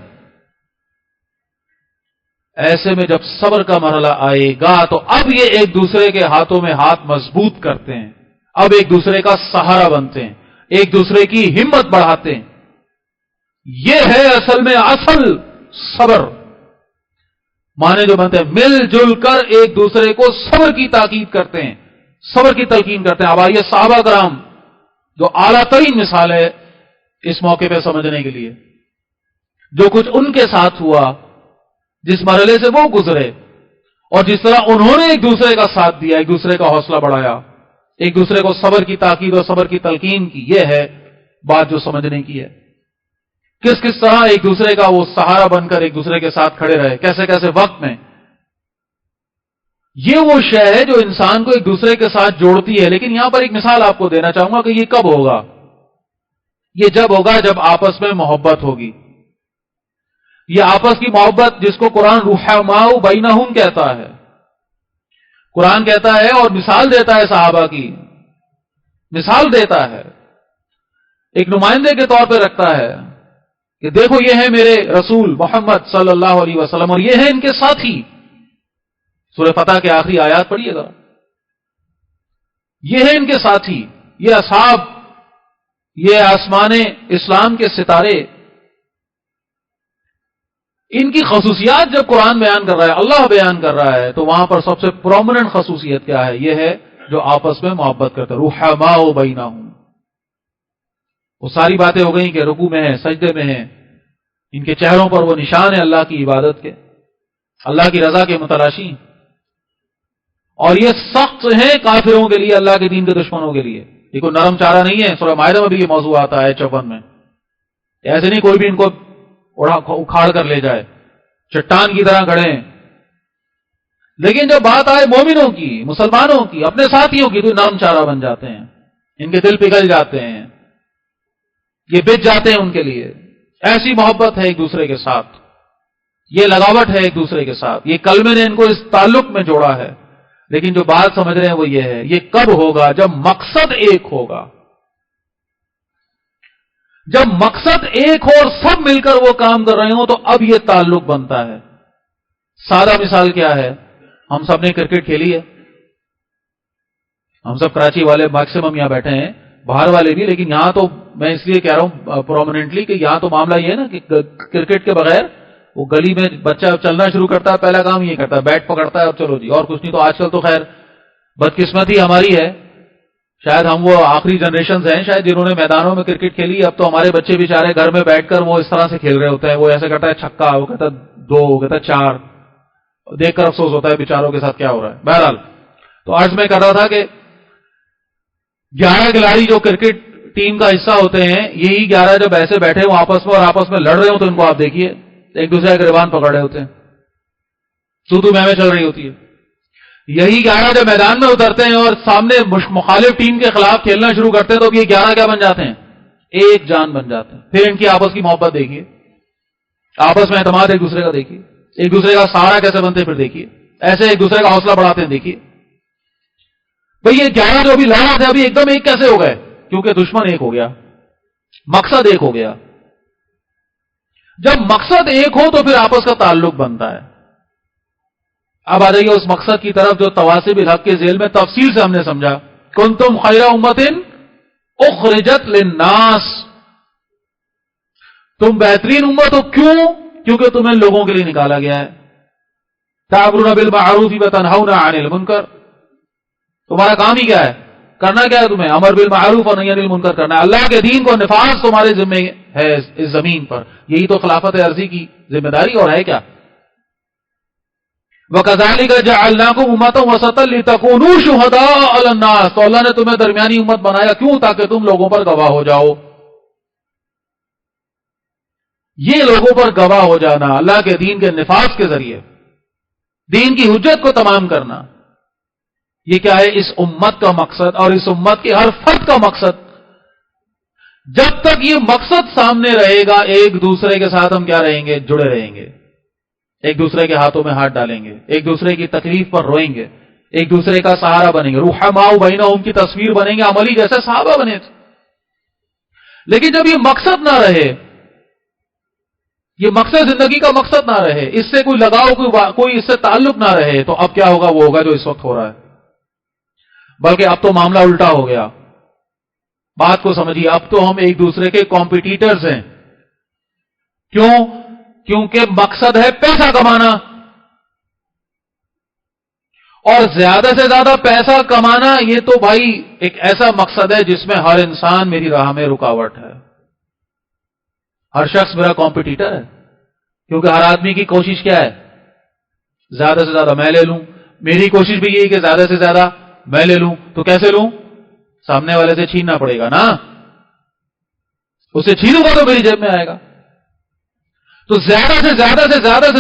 ایسے میں جب صبر کا مرحلہ آئے گا تو اب یہ ایک دوسرے کے ہاتھوں میں ہاتھ مضبوط کرتے ہیں، اب ایک دوسرے کا سہارا بنتے ہیں، ایک دوسرے کی ہمت بڑھاتے ہیں، یہ ہے اصل میں اصل صبر۔ معنی جو بنتے ہیں مل جل کر ایک دوسرے کو صبر کی تاکید کرتے ہیں، صبر کی تلقین کرتے ہیں۔ اب آئیے صحابہ کرام جو اعلیٰ ترین مثال ہے اس موقع پہ سمجھنے کے لیے، جو کچھ ان کے ساتھ ہوا، جس مرحلے سے وہ گزرے اور جس طرح انہوں نے ایک دوسرے کا ساتھ دیا، ایک دوسرے کا حوصلہ بڑھایا، ایک دوسرے کو صبر کی تاکید اور صبر کی تلقین کی، یہ ہے بات جو سمجھنے کی ہے۔ کس طرح ایک دوسرے کا وہ سہارا بن کر ایک دوسرے کے ساتھ کھڑے رہے، کیسے کیسے وقت میں۔ یہ وہ شے ہے جو انسان کو ایک دوسرے کے ساتھ جوڑتی ہے۔ لیکن یہاں پر ایک مثال آپ کو دینا چاہوں گا کہ یہ کب ہوگا، یہ جب ہوگا جب آپس میں محبت ہوگی۔ یہ آپس کی محبت جس کو قرآن رحماء بینہم کہتا ہے، قرآن کہتا ہے اور مثال دیتا ہے، صحابہ کی مثال دیتا ہے، ایک نمائندے کے طور پہ رکھتا ہے کہ دیکھو یہ ہے میرے رسول محمد صلی اللہ علیہ وسلم اور یہ ہے ان کے ساتھی۔ سورہ فتح کے آخری آیات پڑھیے گا، یہ ہے ان کے ساتھی، یہ اصحاب، یہ آسمان اسلام کے ستارے۔ ان کی خصوصیات جب قرآن بیان کر رہا ہے، اللہ بیان کر رہا ہے، تو وہاں پر سب سے پرومیننٹ خصوصیت کیا ہے؟ یہ ہے جو آپس میں محبت کرتے، رحماء بینہم۔ وہ ساری باتیں ہو گئیں کہ رکوع میں ہیں، سجدے میں ہیں، ان کے چہروں پر وہ نشان ہے اللہ کی عبادت کے، اللہ کی رضا کے متلاشی، اور یہ سخت ہیں کافروں کے لیے، اللہ کے دین کے دشمنوں کے لیے۔ یہ کوئی نرم چارہ نہیں ہے، سورہ مائدہ میں بھی یہ موضوع آتا ہے 54 میں۔ ایسے نہیں کوئی بھی ان کو اکھاڑ کر لے جائے، چٹان کی طرح کھڑے ہیں۔ لیکن جب بات آئے مومنوں کی، مسلمانوں کی، اپنے ساتھیوں کی، تو نرم چارہ بن جاتے ہیں، ان کے دل پگھل جاتے ہیں، یہ بچ جاتے ہیں ان کے لیے۔ ایسی محبت ہے ایک دوسرے کے ساتھ، یہ لگاوٹ ہے ایک دوسرے کے ساتھ، یہ کلمے نے ان کو اس تعلق میں جوڑا ہے۔ لیکن جو بات سمجھ رہے ہیں وہ یہ ہے، یہ کب ہوگا؟ جب مقصد ایک ہوگا، جب مقصد ایک ہو اور سب مل کر وہ کام کر رہے ہوں تو اب یہ تعلق بنتا ہے۔ سادہ مثال کیا ہے؟ ہم سب نے کرکٹ کھیلی ہے، ہم سب کراچی والے میکسیمم یہاں بیٹھے ہیں، باہر والے بھی، لیکن یہاں تو میں اس لیے کہہ رہا ہوں پرومیننٹلی کہ یہاں تو معاملہ یہ ہے نا کہ کرکٹ کے بغیر وہ گلی میں بچہ چلنا شروع کرتا ہے، پہلا کام یہ کرتا ہے بیٹ پکڑتا ہے اور چلو جی، اور کچھ نہیں۔ تو آج کل تو خیر بدقسمتی ہماری ہے، شاید ہم وہ آخری جنریشنز ہیں شاید جنہوں نے میدانوں میں کرکٹ کھیلی۔ اب تو ہمارے بچے بیچارے گھر میں بیٹھ کر وہ اس طرح سے کھیل رہے ہوتے ہیں، وہ ایسے کرتا ہے چھکا، وہ کہتا ہے 2، وہ کہتا ہے 4، دیکھ کر افسوس ہوتا ہے بیچاروں کے ساتھ کیا ہو رہا ہے۔ بہرحال تو آج میں کر رہا تھا کہ 11 کھلاڑی جو کرکٹ ٹیم کا حصہ ہوتے ہیں، یہی 11 جب ایسے بیٹھے ہوں آپس میں اور آپس میں لڑ رہے ہوں تو ان کو آپ دیکھیے ایک دوسرے کے گریبان پکڑ رہے ہوتے ہیں، تو میں چل رہی ہوتی ہے۔ یہی 11 جب میدان میں اترتے ہیں اور سامنے مخالف ٹیم کے خلاف کھیلنا شروع کرتے ہیں تو اب یہ 11 کیا بن جاتے ہیں؟ ایک جان بن جاتے ہیں۔ پھر ان کی آپس کی محبت دیکھیے، آپس میں اعتماد ایک دوسرے کا دیکھیے، ایک دوسرے کا سہارا کیسے بنتے ہیں، پھر دیکھیے ایسے ایک دوسرے کا حوصلہ بڑھاتے ہیں۔ دیکھیے بھئی یہ 11 جو ابھی لڑ رہے تھے ابھی ایک دم ایک کیسے ہو گئے؟ کیونکہ دشمن ایک ہو گیا، مقصد ایک ہو گیا۔ جب مقصد ایک ہو تو پھر آپس کا تعلق بنتا ہے۔ اب آ جائیے اس مقصد کی طرف جو تواسب الحق کے ذیل میں تفصیل سے ہم نے سمجھا، کنتم خیر امۃ اخرجت للناس، تم بہترین امت ہو، کیوں؟ کیونکہ تمہیں لوگوں کے لیے نکالا گیا ہے. تأمرون بالمعروف وتنہون عن المنکر، تمہارا کام ہی کیا ہے؟ کرنا کیا ہے تمہیں؟ امر بالمعروف اور نہی عن المنکر کرنا ہے. اللہ کے دین کو نفاذ تمہارے ذمہ ہے اس زمین پر. یہی تو خلافت عرضی کی ذمہ داری اور ہے کیا. وَكَذَلِكَ جَعَلْنَاكُمْ أُمَّةً وَسَطًا لِتَكُونُوا شُهَدَاءَ عَلَى النَّاسِ، تو اللہ نے تمہیں درمیانی امت بنایا کیوں؟ تاکہ تم لوگوں پر گواہ ہو جاؤ. یہ لوگوں پر گواہ ہو جانا اللہ کے دین کے نفاذ کے ذریعے، دین کی حجت کو تمام کرنا، یہ کیا ہے؟ اس امت کا مقصد اور اس امت کے ہر فرد کا مقصد. جب تک یہ مقصد سامنے رہے گا ایک دوسرے کے ساتھ ہم کیا رہیں گے؟ جڑے رہیں گے. ایک دوسرے کے ہاتھوں میں ہاتھ ڈالیں گے، ایک دوسرے کی تکلیف پر روئیں گے، ایک دوسرے کا سہارا بنیں گے. رحماء بینہم کی تصویر بنیں گے، عملی جیسے صحابہ بنے تھے. لیکن جب یہ مقصد نہ رہے، یہ مقصد زندگی کا مقصد نہ رہے، اس سے کوئی لگاؤ، کوئی اس سے تعلق نہ رہے، تو اب کیا ہوگا؟ وہ ہوگا جو اس وقت ہو رہا ہے. بلکہ اب تو معاملہ الٹا ہو گیا. بات کو سمجھیے، اب تو ہم ایک دوسرے کے کمپٹیٹرز ہیں. کیوں؟ کیونکہ مقصد ہے پیسہ کمانا، اور زیادہ سے زیادہ پیسہ کمانا یہ تو بھائی ایک ایسا مقصد ہے جس میں ہر انسان میری راہ میں رکاوٹ ہے. ہر شخص میرا کمپٹیٹر ہے، کیونکہ ہر آدمی کی کوشش کیا ہے؟ زیادہ سے زیادہ میں لے لوں. میری کوشش بھی یہی کہ زیادہ سے زیادہ میں لے لوں. تو کیسے لوں؟ سامنے والے سے چھیننا پڑے گا نا. اسے چھینوں گا تو میری جیب میں آئے گا. تو زیادہ سے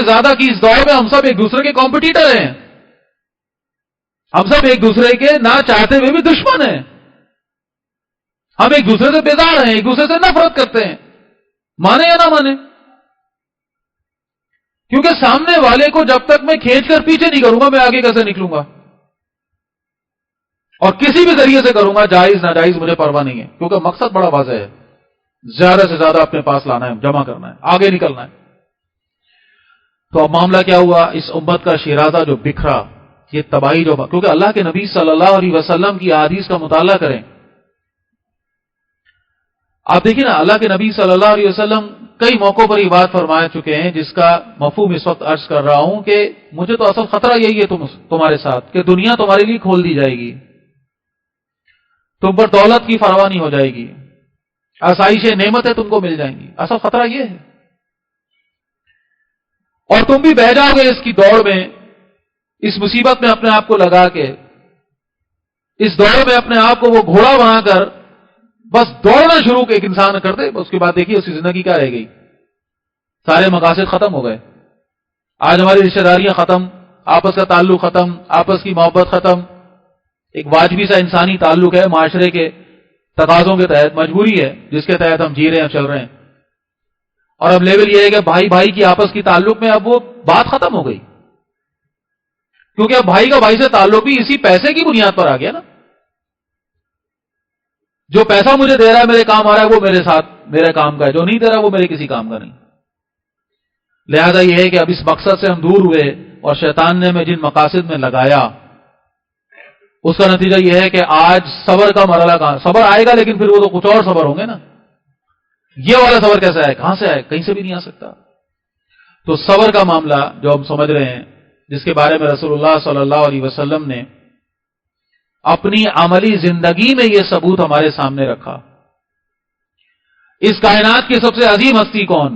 زیادہ کی اس دور میں ہم سب ایک دوسرے کے کمپٹیٹر ہیں. ہم سب ایک دوسرے کے نہ چاہتے ہوئے بھی دشمن ہیں. ہم ایک دوسرے سے بیزار ہیں، ایک دوسرے سے نفرت کرتے ہیں، مانے یا نہ مانے. کیونکہ سامنے والے کو جب تک میں کھینچ کر پیچھے نہیں کروں گا، میں آگے کیسے نکلوں گا؟ اور کسی بھی ذریعے سے کروں گا، جائز ناجائز مجھے پرواہ نہیں ہے، کیونکہ مقصد بڑا واضح ہے. زیادہ سے زیادہ اپنے پاس لانا ہے، جمع کرنا ہے، آگے نکلنا ہے. تو اب معاملہ کیا ہوا؟ اس امت کا شیرازہ جو بکھرا، یہ تباہی جو، کیونکہ اللہ کے نبی صلی اللہ علیہ وسلم کی احادیث کا مطالعہ کریں. آپ دیکھیں نا، اللہ کے نبی صلی اللہ علیہ وسلم کئی موقعوں پر یہ بات فرما چکے ہیں جس کا مفہوم اس وقت عرض کر رہا ہوں کہ مجھے تو اصل خطرہ یہی ہے تمہارے ساتھ کہ دنیا تمہارے لیے کھول دی جائے گی، تم پر دولت کی فراوانی ہو جائے گی، آسائشیں نعمتیں تم کو مل جائیں گی. اصل خطرہ یہ ہے، اور تم بھی بہ جاؤ گے اس کی دوڑ میں، اس مصیبت میں اپنے آپ کو لگا کے، اس دوڑ میں اپنے آپ کو وہ گھوڑا بنا کر بس دوڑنا شروع ایک انسان کر دے. اس کے بعد دیکھیے اس کی زندگی کیا رہ گئی. سارے مقاصد ختم ہو گئے. آج ہماری رشتہ داریاں ختم، آپس کا تعلق ختم، آپس کی محبت ختم. ایک واجبی سا انسانی تعلق ہے، معاشرے کے تقاضوں کے تحت مجبوری ہے جس کے تحت ہم جی رہے ہیں، چل رہے ہیں. اور اب لیول یہ ہے کہ بھائی بھائی کی آپس کی تعلق میں اب وہ بات ختم ہو گئی، کیونکہ اب بھائی کا بھائی سے تعلق بھی اسی پیسے کی بنیاد پر آ گیا نا. جو پیسہ مجھے دے رہا ہے، میرے کام آ رہا ہے، وہ میرے ساتھ میرے کام کا ہے، جو نہیں دے رہا وہ میرے کسی کام کا نہیں. لہذا یہ ہے کہ اب اس مقصد سے ہم دور ہوئے، اور شیطان نے ہمیں جن مقاصد میں لگایا اس کا نتیجہ یہ ہے کہ آج صبر کا مرحلہ کہاں؟ صبر آئے گا لیکن پھر وہ تو کچھ اور صبر ہوں گے نا. یہ والا صبر کیسے آئے؟ کہاں سے آئے؟ کہیں سے بھی نہیں آ سکتا. تو صبر کا معاملہ جو ہم سمجھ رہے ہیں، جس کے بارے میں رسول اللہ صلی اللہ علیہ وسلم نے اپنی عملی زندگی میں یہ ثبوت ہمارے سامنے رکھا. اس کائنات کی سب سے عظیم ہستی کون؟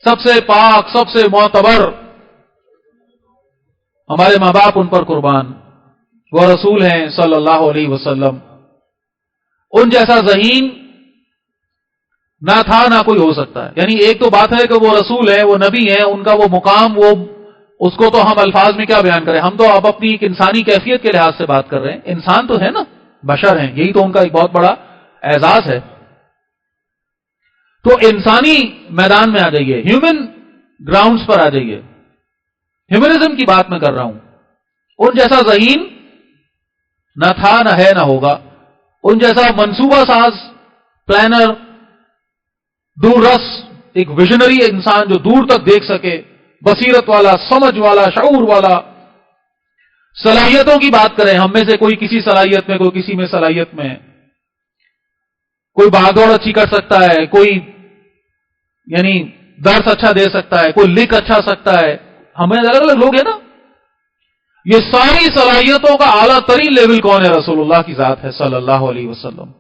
سب سے پاک، سب سے معتبر، ہمارے ماں باپ ان پر قربان، وہ رسول ہیں صلی اللہ علیہ وسلم. ان جیسا ذہین نہ تھا نہ کوئی ہو سکتا ہے. یعنی ایک تو بات ہے کہ وہ رسول ہیں، وہ نبی ہیں، ان کا وہ مقام، وہ اس کو تو ہم الفاظ میں کیا بیان کریں. ہم تو اب اپنی ایک انسانی کیفیت کے لحاظ سے بات کر رہے ہیں. انسان تو ہے نا، بشر ہیں، یہی تو ان کا ایک بہت بڑا اعزاز ہے. تو انسانی میدان میں آ جائیے، ہیومن گراؤنڈز پر آ جائیے. ہیومنزم کی بات میں کر رہا ہوں. ان جیسا ذہین نہ تھا، نہ ہے، نہ ہوگا. ان جیسا منصوبہ ساز، پلانر، دور رس، ایک ویژنری انسان جو دور تک دیکھ سکے، بصیرت والا، سمجھ والا، شعور والا. صلاحیتوں کی بات کریں، ہم میں سے کوئی کسی صلاحیت میں، کوئی کسی میں صلاحیت میں، کوئی بھاگ دوڑ اچھی کر سکتا ہے، کوئی یعنی درس اچھا دے سکتا ہے، کوئی لکھ اچھا سکتا ہے، ہمیں الگ الگ لوگ ہیں نا. یہ ساری صلاحیتوں کا اعلیٰ ترین لیول کون ہے؟ رسول اللہ کی ذات ہے صلی اللہ علیہ وسلم.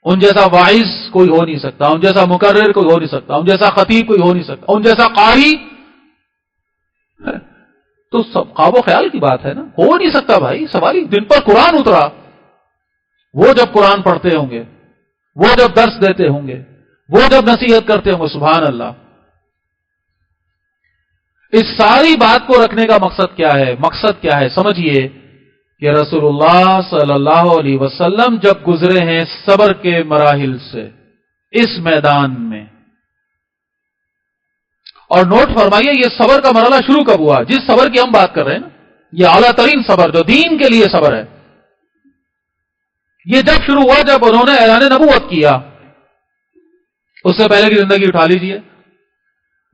ان جیسا واعظ کوئی ہو نہیں سکتا، ان جیسا مقرر کوئی ہو نہیں سکتا، ان جیسا خطیب کوئی ہو نہیں سکتا، ان جیسا قاری. تو سب خواب و خیال کی بات ہے نا، ہو نہیں سکتا بھائی. سوال ہی جن پر قرآن اترا، وہ جب قرآن پڑھتے ہوں گے، وہ جب درس دیتے ہوں گے، وہ جب نصیحت کرتے ہوں گے، سبحان اللہ. اس ساری بات کو رکھنے کا مقصد کیا ہے؟ مقصد کیا ہے؟ سمجھیے کہ رسول اللہ صلی اللہ علیہ وسلم جب گزرے ہیں صبر کے مراحل سے اس میدان میں، اور نوٹ فرمائیے یہ صبر کا مرحلہ شروع کب ہوا؟ جس صبر کی ہم بات کر رہے ہیں نا، یہ اعلیٰ ترین صبر جو دین کے لیے صبر ہے، یہ جب شروع ہوا جب انہوں نے اعلان نبوت کیا. اس سے پہلے کی زندگی اٹھا لیجیے،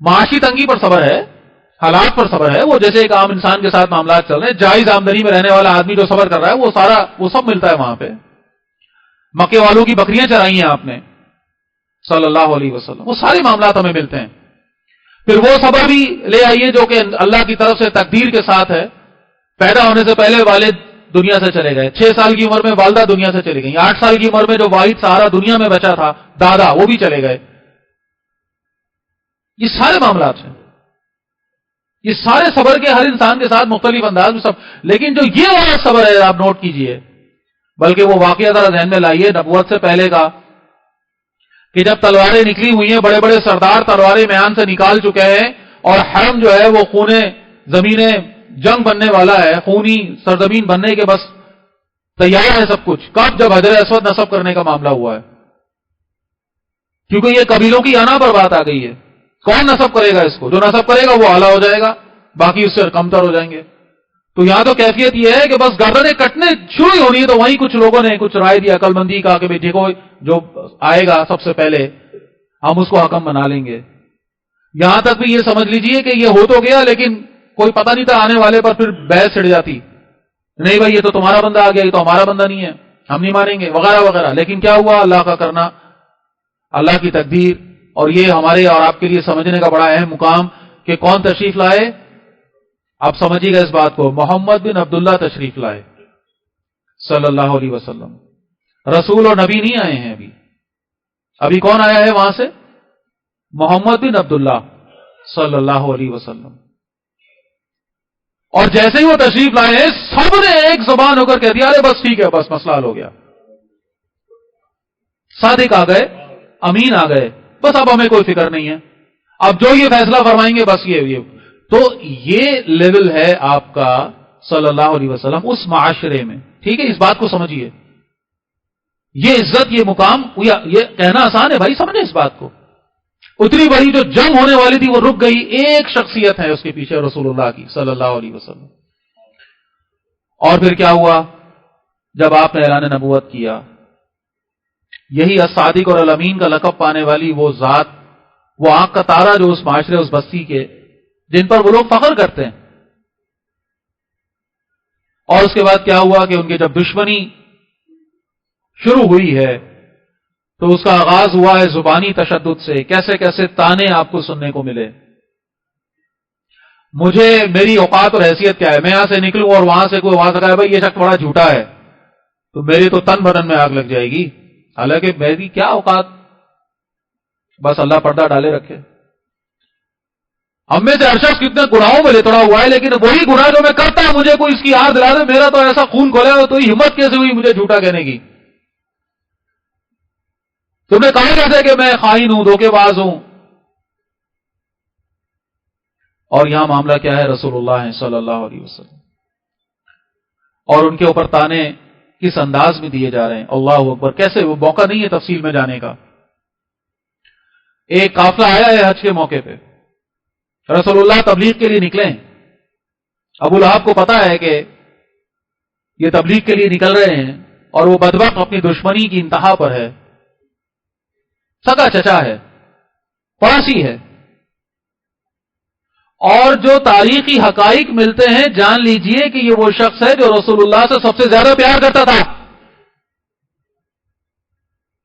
معاشی تنگی پر صبر ہے، حالات پر صبر ہے. وہ جیسے ایک عام انسان کے ساتھ معاملات چل رہے ہیں، جائز آمدنی میں رہنے والا آدمی جو صبر کر رہا ہے وہ سب ملتا ہے وہاں پہ. مکے والوں کی بکریاں چرائی ہیں آپ نے صلی اللہ علیہ وسلم، وہ سارے معاملات ہمیں ملتے ہیں. پھر وہ صبر بھی لے آئیے جو کہ اللہ کی طرف سے تقدیر کے ساتھ ہے. پیدا ہونے سے پہلے والد دنیا سے چلے گئے، 6 سال کی عمر میں والدہ دنیا سے چلی گئی، 8 سال کی عمر میں جو واحد سہارا دنیا میں بچا تھا دادا، وہ بھی چلے گئے. یہ سارے معاملات ہیں، یہ سارے صبر کے ہر انسان کے ساتھ مختلف انداز میں سب. لیکن جو یہ والا صبر ہے آپ نوٹ کیجئے، بلکہ وہ واقعہ ذرا ذہن میں لائیے نبوت سے پہلے کا، کہ جب تلواریں نکلی ہوئی ہیں، بڑے بڑے سردار تلواریں میان سے نکال چکے ہیں، اور حرم جو ہے وہ خونے زمین جنگ بننے والا ہے، خونی سرزمین بننے کے بس تیار ہے سب کچھ. کب؟ جب حجر اسود نصب کرنے کا معاملہ ہوا ہے، کیونکہ یہ قبیلوں کی انا پر بات آ گئی ہے. کون نصب کرے گا اس کو؟ جو نصب کرے گا وہ اعلیٰ ہو جائے گا، باقی اس سے کمتر ہو جائیں گے. تو یہاں تو کیفیت یہ ہے کہ بس گردنیں کٹنے شروع ہی ہونی ہے. تو وہیں کچھ لوگوں نے کچھ رائے دی، عقل مندی کا، کہ دیکھو جو آئے گا سب سے پہلے ہم اس کو حکم بنا لیں گے. یہاں تک بھی یہ سمجھ لیجئے کہ یہ ہو تو گیا، لیکن کوئی پتہ نہیں تھا آنے والے پر پھر بحث چھڑ جاتی، نہیں بھائی یہ تو تمہارا بندہ آ گیا، یہ تو ہمارا بندہ نہیں ہے، ہم نہیں مانیں گے وغیرہ وغیرہ. لیکن کیا ہوا؟ اللہ کا کرنا، اللہ کی تقدیر. اور یہ ہمارے اور آپ کے لیے سمجھنے کا بڑا اہم مقام کہ کون تشریف لائے. آپ سمجھیے گا اس بات کو، محمد بن عبداللہ تشریف لائے صلی اللہ علیہ وسلم. رسول اور نبی نہیں آئے ہیں ابھی کون آیا ہے وہاں سے؟ محمد بن عبداللہ صلی اللہ علیہ وسلم. اور جیسے ہی وہ تشریف لائے ہیں سب نے ایک زبان ہو کر کہہ دیا ارے بس ٹھیک ہے، بس مسئلہ حل ہو گیا. صادق آ گئے، امین آ گئے، بس اب ہمیں کوئی فکر نہیں ہے، اب جو یہ فیصلہ فرمائیں گے بس یہ. تو یہ لیول ہے آپ کا صلی اللہ علیہ وسلم اس معاشرے میں. ٹھیک ہے، اس بات کو سمجھیے. یہ عزت، یہ مقام، یہ کہنا آسان ہے بھائی، سمجھے اس بات کو. اتنی بڑی جو جنگ ہونے والی تھی وہ رک گئی، ایک شخصیت ہے اس کے پیچھے رسول اللہ کی صلی اللہ علیہ وسلم. اور پھر کیا ہوا؟ جب آپ نے اعلان نبوت کیا، یہی الصادق اور الامین کا لقب پانے والی وہ ذات، وہ آنکھ کا تارا جو اس معاشرے، اس بستی کے، جن پر وہ لوگ فخر کرتے ہیں. اور اس کے بعد کیا ہوا کہ ان کی جب دشمنی شروع ہوئی ہے تو اس کا آغاز ہوا ہے زبانی تشدد سے. کیسے کیسے تانے آپ کو سننے کو ملے. مجھے میری اوقات اور حیثیت کیا ہے؟ میں یہاں سے نکلوں اور وہاں سے کوئی آواز لگائے بھائی یہ شخص بڑا جھوٹا ہے، تو میری تو تن بدن میں آگ لگ جائے گی. حالانکہ میری کیا اوقات، بس اللہ پردہ ڈالے رکھے. ہم میں سے ہر شخص کتنے گناہوں میں لتڑا ہوا ہے، لیکن وہی گناہ جو میں کرتا ہوں مجھے کوئی اس کی یاد دلا دے، میرا تو ایسا خون کھولا ہے، تو ہمت کیسے ہوئی مجھے جھوٹا کہنے کی؟ تم نے کہا کیسے کہ میں خائن ہوں، دھوکے باز ہوں؟ اور یہاں معاملہ کیا ہے؟ رسول اللہ صلی اللہ علیہ وسلم. اور ان کے اوپر تانے کس انداز میں دیے جا رہے ہیں، اللہ اکبر. کیسے؟ وہ موقع نہیں ہے تفصیل میں جانے کا. ایک قافلہ آیا ہے حج کے موقع پہ، رسول اللہ تبلیغ کے لیے نکلے ہیں. ابو لہب کو پتا ہے کہ یہ تبلیغ کے لیے نکل رہے ہیں، اور وہ بدبخت اپنی دشمنی کی انتہا پر ہے، سگا چچا ہے، پڑوسی ہے. اور جو تاریخی حقائق ملتے ہیں جان لیجئے کہ یہ وہ شخص ہے جو رسول اللہ سے سب سے زیادہ پیار کرتا تھا،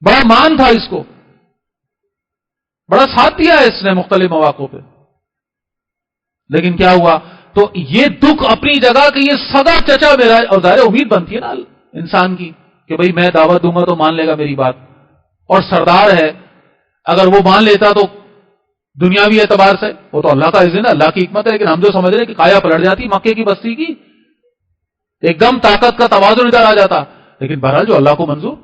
بڑا مان تھا اس کو. بڑا ساتھ دیا ہے اس نے مختلف مواقع پہ، لیکن کیا ہوا؟ تو یہ دکھ اپنی جگہ کہ یہ سگا چچا میرا، اور ظاہر امید بنتی ہے نا انسان کی کہ بھئی میں دعوت دوں گا تو مان لے گا میری بات، اور سردار ہے، اگر وہ مان لیتا تو دنیاوی اعتبار سے وہ تو اللہ کا اذن ہے، اللہ کی حکمت ہے، لیکن ہم جو سمجھ رہے ہیں کہ کایا پلٹ جاتی مکے کی بستی کی، ایک دم طاقت کا توازن ادھر آ جاتا، لیکن بہرحال جو اللہ کو منظور۔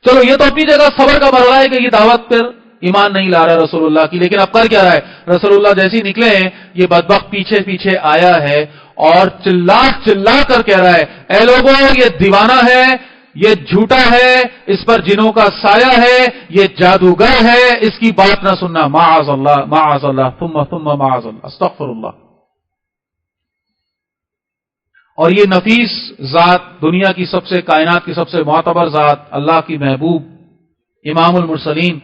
چلو یہ تو اپنی جگہ صبر کا مرحلہ ہے کہ یہ دعوت پر ایمان نہیں لا رہا ہے رسول اللہ کی، لیکن اب کر کیا رہا ہے؟ رسول اللہ جیسے ہی نکلے ہیں یہ بدبخت پیچھے پیچھے آیا ہے اور چلا چلا کر کہہ رہا ہے اے لوگوں یہ دیوانہ ہے، یہ جھوٹا ہے، اس پر جنوں کا سایہ ہے، یہ جادوگر ہے، اس کی بات نہ سننا، معاذ اللہ معاذ اللہ ثم معاذ اللہ استغفر اللہ۔ اور یہ نفیس ذات، دنیا کی سب سے، کائنات کی سب سے معتبر ذات، اللہ کی محبوب، امام المرسلین،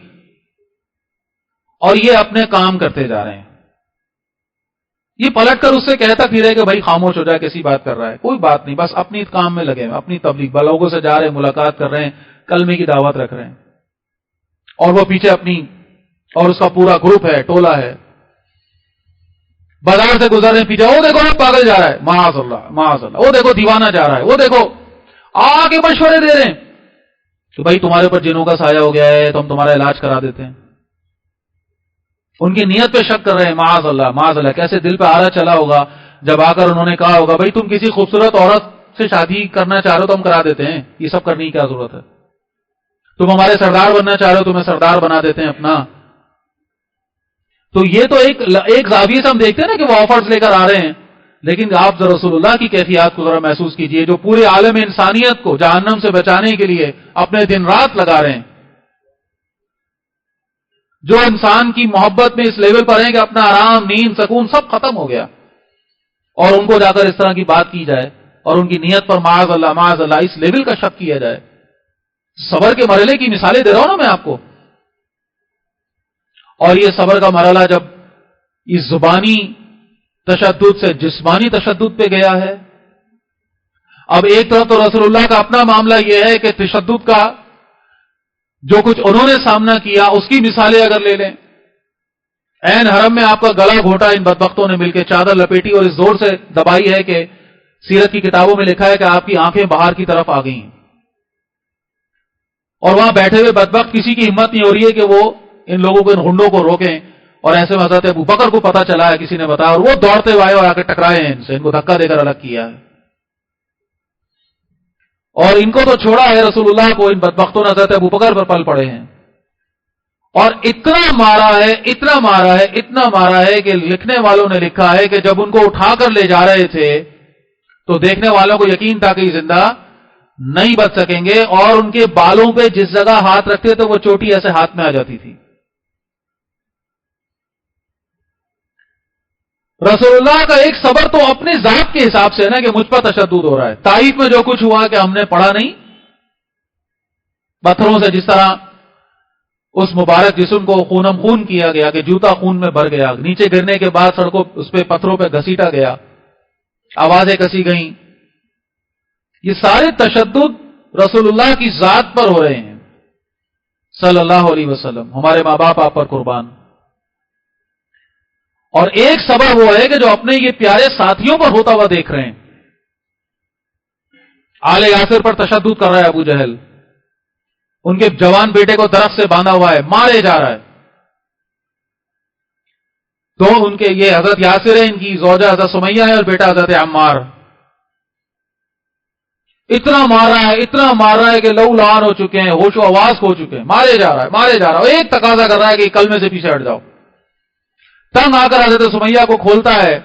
اور یہ اپنے کام کرتے جا رہے ہیں۔ یہ پلٹ کر اس سے کہتا پھرے کہ بھائی خاموش ہو جائے، کیسی بات کر رہا ہے، کوئی بات نہیں، بس اپنی کام میں لگے ہیں، اپنی تبلیغ، لوگوں سے جا رہے ہیں، ملاقات کر رہے ہیں، کلمے کی دعوت رکھ رہے ہیں، اور وہ پیچھے اپنی، اور اس کا پورا گروپ ہے، ٹولہ ہے، بازار سے گزر رہے ہیں پیچھے، وہ دیکھو پاگل جا رہا ہے، معاذ اللہ معاذ اللہ، وہ دیکھو دیوانہ جا رہا ہے، وہ دیکھو آگے مشورے دے رہے ہیں کہ بھائی تمہارے اوپر جنوں کا سایہ ہو گیا ہے تو ہم تمہارا علاج کرا دیتے ہیں، ان کی نیت پہ شک کر رہے ہیں، معاذ اللہ معاذ اللہ۔ کیسے دل پہ آرا چلا ہوگا جب آ کر انہوں نے کہا ہوگا بھائی تم کسی خوبصورت عورت سے شادی کرنا چاہ رہے ہو تو ہم کرا دیتے ہیں، یہ سب کرنے کی کیا ضرورت ہے؟ تم ہمارے سردار بننا چاہ رہے ہو تمہیں سردار بنا دیتے ہیں اپنا۔ تو یہ تو ایک زاویے سے ہم دیکھتے ہیں نا کہ وہ آفرز لے کر آ رہے ہیں، لیکن آپ رسول اللہ کی کیفیات کو ذرا محسوس کیجئے، جو پورے عالم انسانیت کو جہنم سے بچانے کے لیے اپنے دن رات لگا رہے ہیں، جو انسان کی محبت میں اس لیول پر ہیں کہ اپنا آرام، نیند، سکون سب ختم ہو گیا، اور ان کو جا کر اس طرح کی بات کی جائے اور ان کی نیت پر معاذ اللہ اس لیول کا شک کیا جائے۔ صبر کے مرحلے کی مثالیں دے رہا ہوں نا میں آپ کو، اور یہ صبر کا مرحلہ جب اس زبانی تشدد سے جسمانی تشدد پہ گیا ہے، اب ایک طرف تو رسول اللہ کا اپنا معاملہ یہ ہے کہ تشدد کا جو کچھ انہوں نے سامنا کیا اس کی مثالیں اگر لے لیں، عین حرم میں آپ کا گلا گھونٹا ان بدبختوں نے مل کے، چادر لپیٹی اور اس زور سے دبائی ہے کہ سیرت کی کتابوں میں لکھا ہے کہ آپ کی آنکھیں باہر کی طرف آ گئی ہیں، اور وہاں بیٹھے ہوئے بدبخت کسی کی ہمت نہیں ہو رہی ہے کہ وہ ان لوگوں کو، ان غنڈوں کو روکیں، اور ایسے میں حضرت ابو بکر کو پتا چلا ہے، کسی نے بتایا، اور وہ دوڑتے ہوئے اور آ کے ٹکرائے ہیں ان سے، ان کو دھکا دے کر الگ کیا ہے، اور ان کو تو چھوڑا ہے رسول اللہ کو، ان بدبختوں نے حضرت ابو بکر پر پل پڑے ہیں، اور اتنا مارا ہے اتنا مارا ہے اتنا مارا ہے کہ لکھنے والوں نے لکھا ہے کہ جب ان کو اٹھا کر لے جا رہے تھے تو دیکھنے والوں کو یقین تھا کہ یہ زندہ نہیں بچ سکیں گے، اور ان کے بالوں پہ جس جگہ ہاتھ رکھتے تو وہ چوٹی ایسے ہاتھ میں آ جاتی تھی۔ رسول اللہ کا ایک صبر تو اپنے ذات کے حساب سے ہے نا کہ مجھ پر تشدد ہو رہا ہے، طائف میں جو کچھ ہوا کہ ہم نے پڑھا نہیں، پتھروں سے جس طرح اس مبارک جسم کو خونم خون کیا گیا کہ جوتا خون میں بھر گیا، نیچے گرنے کے بعد سڑکوں اس پہ پتھروں پہ گھسیٹا گیا، آوازیں کسی گئیں، یہ سارے تشدد رسول اللہ کی ذات پر ہو رہے ہیں صلی اللہ علیہ وسلم، ہمارے ماں باپ آپ پر قربان۔ اور ایک صبر وہ ہے کہ جو اپنے یہ پیارے ساتھیوں پر ہوتا ہوا دیکھ رہے ہیں، آل یاسر پر تشدد کر رہا ہے ابو جہل، ان کے جوان بیٹے کو درخت سے باندھا ہوا ہے، مارے جا رہا ہے، تو ان کے یہ حضرت یاسر ہے، ان کی زوجہ حضرت سمیہ ہے اور بیٹا حضرت عمار، اتنا مار رہا ہے کہ لہو لہان ہو چکے ہیں، ہوش و آواز ہو چکے ہیں، مارے جا رہا ہے، ایک تقاضا کر رہا ہے کہ کلمے سے پیچھے ہٹ جاؤ، تنگ آ کر حضرت سمیہ کو کھولتا ہے،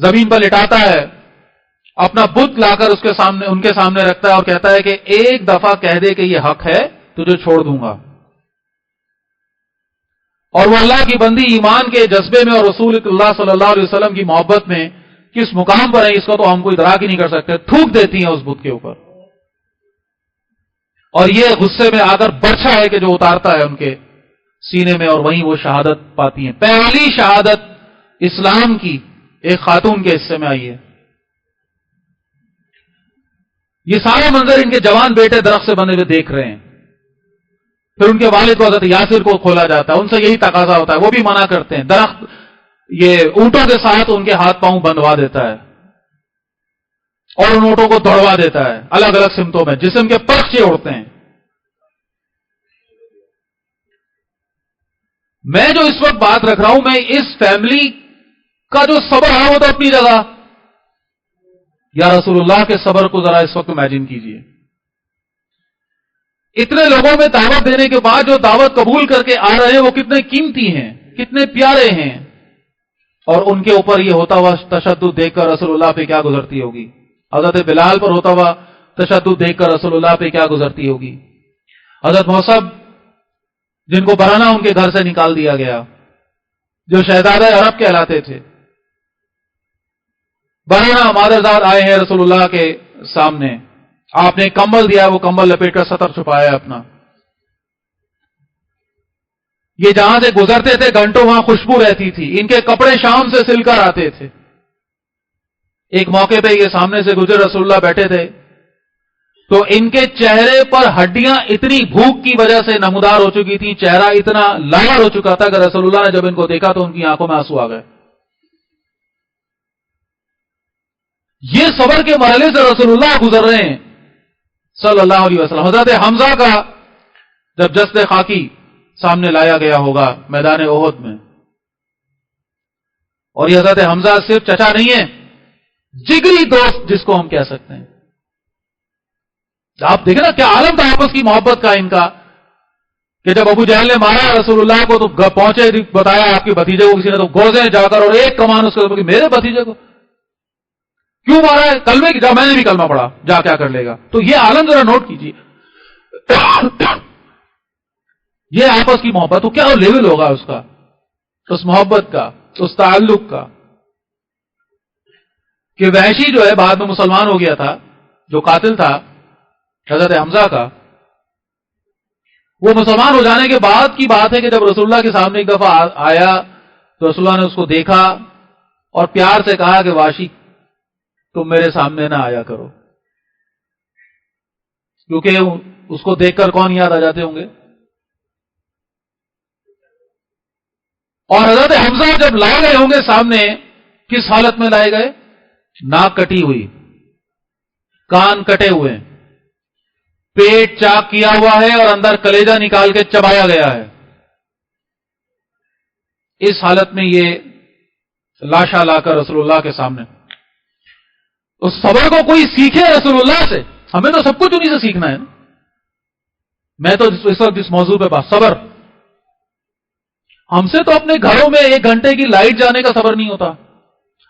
زمین پر لٹاتا ہے، اپنا بت لا کر اس کے سامنے، ان کے سامنے رکھتا ہے اور کہتا ہے کہ ایک دفعہ کہہ دے کہ یہ حق ہے تجھے چھوڑ دوں گا۔ اور وہ اللہ کی بندی ایمان کے جذبے میں اور رسول اللہ صلی اللہ علیہ وسلم کی محبت میں کس مقام پر ہے اس کو تو ہم کوئی ادراک ہی نہیں کر سکتے، تھوک دیتی ہیں اس بت کے اوپر، اور یہ غصے میں آ کر برچھا ہے کہ جو اتارتا ہے ان کے سینے میں، اور وہیں وہ شہادت پاتی ہیں، پہلی شہادت اسلام کی ایک خاتون کے حصے میں آئی ہے۔ یہ سارا منظر ان کے جوان بیٹے درخت سے بندھے ہوئے دیکھ رہے ہیں، پھر ان کے والد کو حضرت یاسر کو کھولا جاتا ہے، ان سے یہی تقاضا ہوتا ہے، وہ بھی منع کرتے ہیں، درخت یہ اونٹوں کے ساتھ ان کے ہاتھ پاؤں بندھوا دیتا ہے اور ان اونٹوں کو دوڑوا دیتا ہے الگ الگ سمتوں میں، جسم کے پرخچے اڑتے ہیں۔ میں جو اس وقت بات رکھ رہا ہوں، میں اس فیملی کا جو صبر ہے وہ تو اپنی جگہ، یا رسول اللہ کے صبر کو ذرا اس وقت امیجن کیجئے۔ اتنے لوگوں میں دعوت دینے کے بعد جو دعوت قبول کر کے آ رہے ہیں وہ کتنے قیمتی ہیں، کتنے پیارے ہیں، اور ان کے اوپر یہ ہوتا ہوا تشدد دیکھ کر رسول اللہ پہ کیا گزرتی ہوگی؟ حضرت بلال پر ہوتا ہوا تشدد دیکھ کر رسول اللہ پہ کیا گزرتی ہوگی؟ حضرت موصب جن کو برہنہ ان کے گھر سے نکال دیا گیا، جو شہزادہ عرب کہلاتے تھے، برہنہ مادرزاد آئے ہیں رسول اللہ کے سامنے، آپ نے کمبل دیا، وہ کمبل لپیٹ کر سطر چھپایا اپنا۔ یہ جہاں سے گزرتے تھے گھنٹوں وہاں خوشبو رہتی تھی، ان کے کپڑے شام سے سل کر آتے تھے۔ ایک موقع پہ یہ سامنے سے گزر رسول اللہ بیٹھے تھے تو ان کے چہرے پر ہڈیاں اتنی بھوک کی وجہ سے نمودار ہو چکی تھی، چہرہ اتنا لال ہو چکا تھا کہ رسول اللہ نے جب ان کو دیکھا تو ان کی آنکھوں میں آنسو آ گئے۔ یہ صبر کے مرحلے سے رسول اللہ گزر رہے ہیں صلی اللہ علیہ وسلم۔ حضرت حمزہ کا جب جسد خاکی سامنے لایا گیا ہوگا میدان احد میں، اور یہ حضرت حمزہ صرف چچا نہیں ہے، جگری دوست جس کو ہم کہہ سکتے ہیں۔ آپ دیکھیں نا کیا عالم تھا آپس کی محبت کا ان کا، کہ جب ابو جہل نے مارا رسول اللہ کو تو پہنچے، بتایا آپ کے بھتیجے کو کسی نے، تو گوزے جا کر اور ایک کمان اس کو، میرے بھتیجے کو کیوں مارا ہے؟ کلمے کی جا، میں نے بھی کلمہ پڑھا، جا کیا کر لے گا؟ تو یہ عالم ذرا نوٹ کیجیے، یہ آپس کی محبت، تو کیا لیول ہوگا اس کا، اس محبت کا، اس تعلق کا، کہ وحشی جو ہے بعد میں مسلمان ہو گیا تھا، جو قاتل تھا حضرت حمزہ کا، وہ مسلمان ہو جانے کے بعد کی بات ہے کہ جب رسول اللہ کے سامنے ایک دفعہ آیا تو رسول اللہ نے اس کو دیکھا اور پیار سے کہا کہ وحشی تم میرے سامنے نہ آیا کرو، کیونکہ اس کو دیکھ کر کون یاد آ جاتے ہوں گے۔ اور حضرت حمزہ جب لائے گئے ہوں گے سامنے، کس حالت میں لائے گئے؟ ناک کٹی ہوئی، کان کٹے ہوئے، پیٹ چاک کیا ہوا ہے اور اندر کلیجہ نکال کے چبایا گیا ہے۔ اس حالت میں یہ لاشا لا کر رسول اللہ کے سامنے، اس صبر کو کوئی سیکھے رسول اللہ سے، ہمیں تو سب کچھ انہیں سے سیکھنا ہے۔ میں تو اس وقت جس موضوع پہ بات، صبر، ہم سے تو اپنے گھروں میں 1 گھنٹے کی لائٹ جانے کا صبر نہیں ہوتا،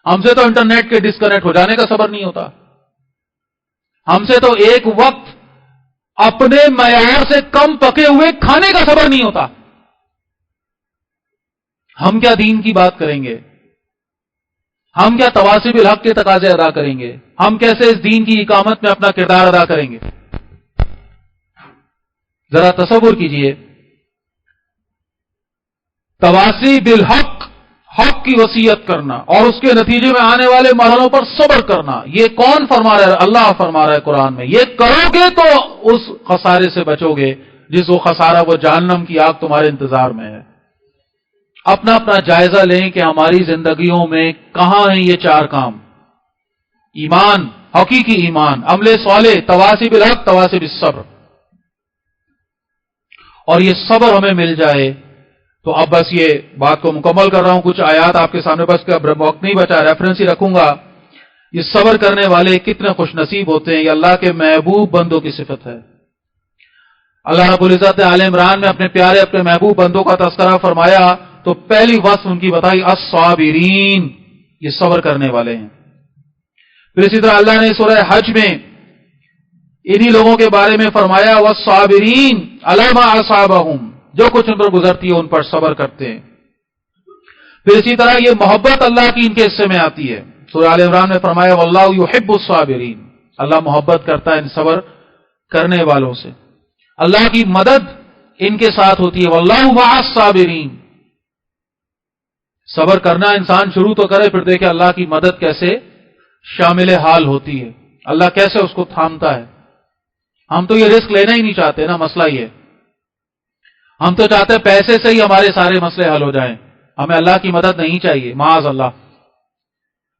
ہم سے تو انٹرنیٹ کے ڈسکنیکٹ ہو جانے کا صبر نہیں ہوتا، ہم سے تو ایک وقت اپنے معیار سے کم پکے ہوئے کھانے کا صبر نہیں ہوتا۔ ہم کیا دین کی بات کریں گے، ہم کیا تواصب الحق کے تقاضے ادا کریں گے، ہم کیسے اس دین کی اقامت میں اپنا کردار ادا کریں گے؟ ذرا تصور کیجئے، تواصی بالحق، حق کی وصیت کرنا اور اس کے نتیجے میں آنے والے مرحلوں پر صبر کرنا، یہ کون فرما رہا ہے؟ اللہ فرما رہا ہے قرآن میں، یہ کرو گے تو اس خسارے سے بچو گے جس وہ خسارہ وہ جہنم کی آگ تمہارے انتظار میں ہے۔ اپنا اپنا جائزہ لیں کہ ہماری زندگیوں میں کہاں ہیں یہ 4 کام: ایمان، حقیقی ایمان، عمل صالح، تواصی بالحق، تواصی بالصبر۔ اور یہ صبر ہمیں مل جائے تو اب بس یہ بات کو مکمل کر رہا ہوں، کچھ آیات آپ کے سامنے، بس کا وقت نہیں بچا، ریفرنس ہی رکھوں گا۔ یہ صبر کرنے والے کتنے خوش نصیب ہوتے ہیں، یہ اللہ کے محبوب بندوں کی صفت ہے۔ اللہ رب العزت نے آل عمران میں اپنے پیارے، اپنے محبوب بندوں کا تذکرہ فرمایا تو پہلی وصف ان کی بتائی الصابرین، یہ صبر کرنے والے ہیں۔ پھر اسی طرح اللہ نے سورہ حج میں انہی لوگوں کے بارے میں فرمایا والصابرین علی ما اصابہم، جو کچھ ان پر گزرتی ہے ان پر صبر کرتے ہیں۔ پھر اسی طرح یہ محبت اللہ کی ان کے حصے میں آتی ہے، سورہ آل عمران میں فرمایا واللہ یحب الصابرین، اللہ محبت کرتا ہے ان صبر کرنے والوں سے۔ اللہ کی مدد ان کے ساتھ ہوتی ہے، واللہ مع الصابرین۔ صبر کرنا انسان شروع تو کرے، پھر دیکھے اللہ کی مدد کیسے شامل حال ہوتی ہے، اللہ کیسے اس کو تھامتا ہے۔ ہم تو یہ رسک لینا ہی نہیں چاہتے نا، مسئلہ یہ ہے۔ ہم تو چاہتے ہیں پیسے سے ہی ہمارے سارے مسئلے حل ہو جائیں، ہمیں اللہ کی مدد نہیں چاہیے، معاذ اللہ.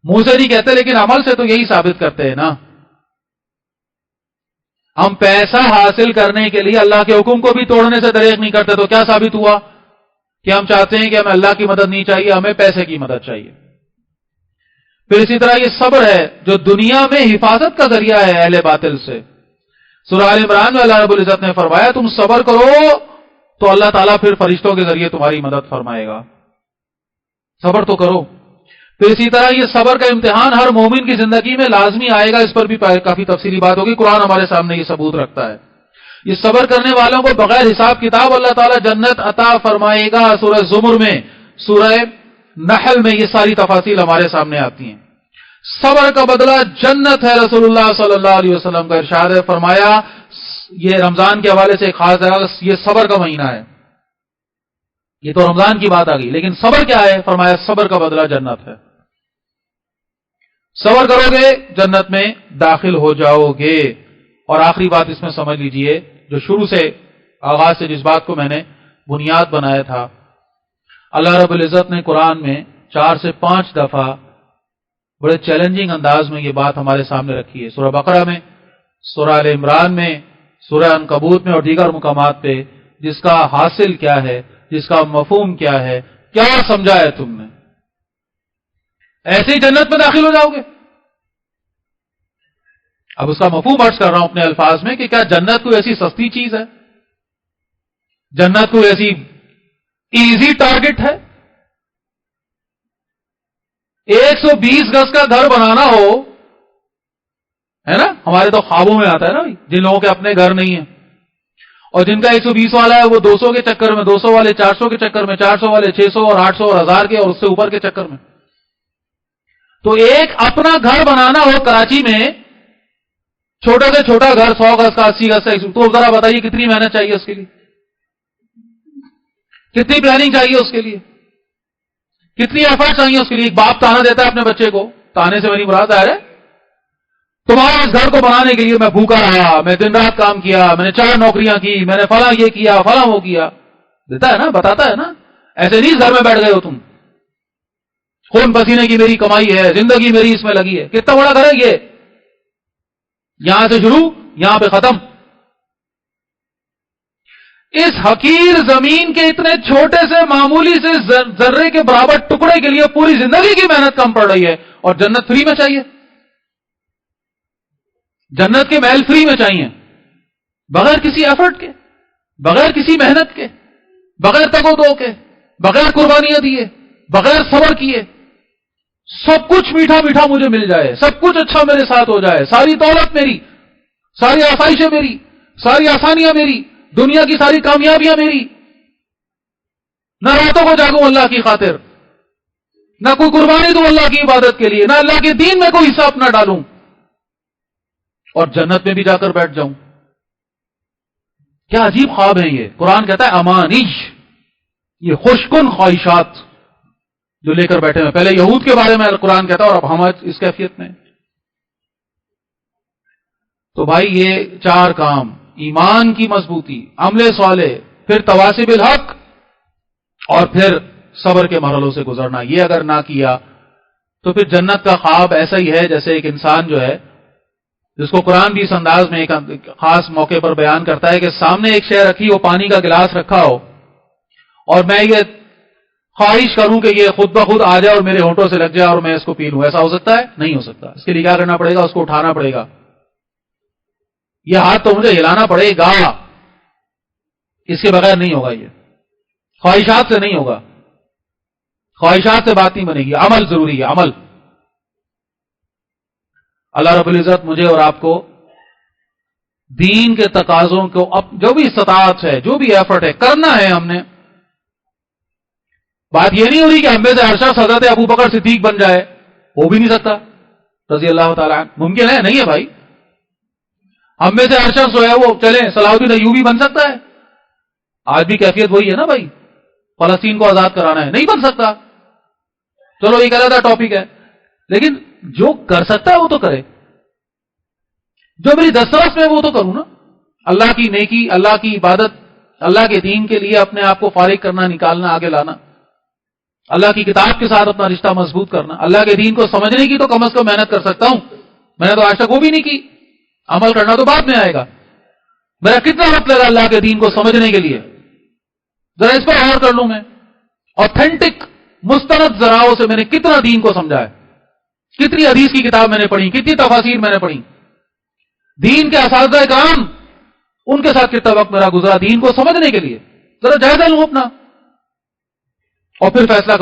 منہ سے نہیں کہتے لیکن عمل سے تو یہی ثابت کرتے ہیں نا. ہم پیسہ حاصل کرنے کے لیے اللہ کے حکم کو بھی توڑنے سے دریغ نہیں کرتے، تو کیا ثابت ہوا کہ ہم چاہتے ہیں کہ ہمیں اللہ کی مدد نہیں چاہیے، ہمیں پیسے کی مدد چاہیے. پھر اسی طرح یہ صبر ہے جو دنیا میں حفاظت کا ذریعہ ہے اہل باطل سے. سورہ آل عمران میں اللہ رب العزت نے فرمایا تم صبر کرو تو اللہ تعالیٰ پھر فرشتوں کے ذریعے تمہاری مدد فرمائے گا. صبر تو کرو. پھر اسی طرح یہ صبر کا امتحان ہر مومن کی زندگی میں لازمی آئے گا، اس پر بھی کافی تفصیلی بات ہوگی. قرآن ہمارے سامنے یہ ثبوت رکھتا ہے. یہ صبر کرنے والوں کو بغیر حساب کتاب اللہ تعالیٰ جنت عطا فرمائے گا. سورہ زمر میں، سورہ نحل میں یہ ساری تفاصیل ہمارے سامنے آتی ہیں. صبر کا بدلہ جنت ہے. رسول اللہ صلی اللہ علیہ وسلم کا ارشاد ہے، فرمایا یہ رمضان کے حوالے سے ایک خاص ہے، یہ صبر کا مہینہ ہے. یہ تو رمضان کی بات آ گئی، لیکن صبر کیا ہے؟ فرمایا صبر کا بدلہ جنت ہے. صبر کرو گے جنت میں داخل ہو جاؤ گے. اور آخری بات اس میں سمجھ لیجئے، جو شروع سے آغاز سے جس بات کو میں نے بنیاد بنایا تھا، اللہ رب العزت نے قرآن میں 4 سے 5 دفعہ بڑے چیلنجنگ انداز میں یہ بات ہمارے سامنے رکھی ہے. سورہ بقرہ میں، سورہ آل عمران میں، سورہ عنکبوت میں اور دیگر مقامات پہ. جس کا حاصل کیا ہے، جس کا مفہوم کیا ہے، کیا سمجھا ہے تم نے؟ ایسے ہی جنت میں داخل ہو جاؤ گے. اب اس کا مفہوم عرض کر رہا ہوں اپنے الفاظ میں کہ کیا جنت کوئی ایسی سستی چیز ہے؟ جنت کوئی ایسی ایزی ٹارگٹ ہے؟ 120 گز کا گھر بنانا ہو، ہے نا، ہمارے تو خوابوں میں آتا ہے نا جن لوگوں کے اپنے گھر نہیں ہیں، اور جن کا 120 والا ہے وہ 200 کے چکر میں، 200 والے 400 کے چکر میں، 400 والے 600 اور 800 اور 1000 کے اور اس سے اوپر کے چکر میں. تو ایک اپنا گھر بنانا ہو کراچی میں، چھوٹا سے چھوٹا گھر 100 گز کا، 80 گز کا، تو ذرا بتائیے کتنی محنت چاہیے اس کے لیے، کتنی پلاننگ چاہیے اس کے لیے، کتنی ایفرٹ چاہیے اس کے لیے. ایک باپ تانا دیتا ہے اپنے بچے کو، تانے سے میری مراد ہے تمہارے اس گھر کو بنانے کے لیے میں بھوکا رہا، میں دن رات کام کیا، میں نے 4 نوکریاں کی، میں نے فلاں یہ کیا، فلاں وہ کیا. دیتا ہے نا، بتاتا ہے نا. ایسے نہیں گھر میں بیٹھ گئے ہو تم، خون پسینے کی میری کمائی ہے، زندگی میری اس میں لگی ہے. کتنا بڑا گھر ہے یہ، یہاں سے شروع یہاں پہ ختم. اس حقیر زمین کے اتنے چھوٹے سے معمولی سے ذرے کے برابر ٹکڑے کے لیے پوری زندگی کی محنت کم پڑ رہی ہے، اور جنت فری میں چاہیے. جنت کے محل فری میں چاہیے، بغیر کسی ایفرٹ کے، بغیر کسی محنت کے، بغیر تگ و دو کے، بغیر قربانیاں دیے، بغیر صبر کیے. سب کچھ میٹھا میٹھا مجھے مل جائے، سب کچھ اچھا میرے ساتھ ہو جائے، ساری دولت میری، ساری آسائشیں میری، ساری آسانیاں میری، دنیا کی ساری کامیابیاں میری. نہ راتوں کو جاگوں اللہ کی خاطر، نہ کوئی قربانی دوں اللہ کی عبادت کے لیے، نہ اللہ کے دین میں کوئی حصہ اپنا ڈالوں، اور جنت میں بھی جا کر بیٹھ جاؤں. کیا عجیب خواب ہے یہ. قرآن کہتا ہے امانیش، یہ خوشکن خواہشات جو لے کر بیٹھے ہیں. پہلے یہود کے بارے میں قرآن کہتا ہے اور اب ہم اس کیفیت میں. تو بھائی یہ 4 کام، ایمان کی مضبوطی، عمل صالح، پھر تواصی بالحق، اور پھر صبر کے مرحلوں سے گزرنا، یہ اگر نہ کیا تو پھر جنت کا خواب ایسا ہی ہے جیسے ایک انسان جو ہے، جس کو قرآن بھی اس انداز میں ایک خاص موقع پر بیان کرتا ہے کہ سامنے ایک شے رکھی ہو، پانی کا گلاس رکھا ہو، اور میں یہ خواہش کروں کہ یہ خود بخود آ جائے اور میرے ہونٹوں سے لگ جائے اور میں اس کو پی لوں. ایسا ہو سکتا ہے؟ نہیں ہو سکتا. اس کے لیے کیا کرنا پڑے گا؟ اس کو اٹھانا پڑے گا. یہ ہاتھ تو مجھے ہلانا پڑے گا، اس کے بغیر نہیں ہوگا. یہ خواہشات سے نہیں ہوگا، خواہشات سے بات نہیں بنے گی. عمل ضروری ہے، عمل. اللہ رب العزت مجھے اور آپ کو دین کے تقاضوں کو جو بھی استطاعت ہے، جو بھی ایفرٹ ہے، کرنا ہے. ہم نے بات یہ نہیں ہو رہی کہ ہم میں سے ہر شخص حضرت ابو بکر صدیق بن جائے، ہو بھی نہیں سکتا رضی اللہ تعالیٰ عنہ. ممکن ہے؟ نہیں ہے بھائی. ہم میں سے ہر شخص جو ہے وہ چلیں صلاح الدین ایوبی بن سکتا ہے؟ آج بھی کیفیت وہی ہے نا بھائی، فلسطین کو آزاد کرانا ہے. نہیں بن سکتا. چلو ایک علیحدہ ٹاپک ہے، لیکن جو کر سکتا ہے وہ تو کرے. جو میری دسترس میں وہ تو کروں نا. اللہ کی نیکی، اللہ کی عبادت، اللہ کے دین کے لیے اپنے آپ کو فارغ کرنا، نکالنا، آگے لانا، اللہ کی کتاب کے ساتھ اپنا رشتہ مضبوط کرنا. اللہ کے دین کو سمجھنے کی تو کم از کم محنت کر سکتا ہوں، میں نے تو آج تک وہ بھی نہیں کی. عمل کرنا تو بعد میں آئے گا. میرا کتنا وقت لگا اللہ کے دین کو سمجھنے کے لیے، ذرا اس پر غور کر لوں. میں آتھینٹک مستند ذرائعوں سے میں نے کتنا دین کو سمجھا ہے، کتنی حدیث کی کتاب میں نے پڑھی، کتنی تفاسیر میں نے پڑھی. دین کے اساتذہ کرام، ان کے ساتھ کتنا وقت میرا گزرا دین کو سمجھنے کے لیے. ذرا جائزہ لوں اپنا اور پھر فیصلہ کروں.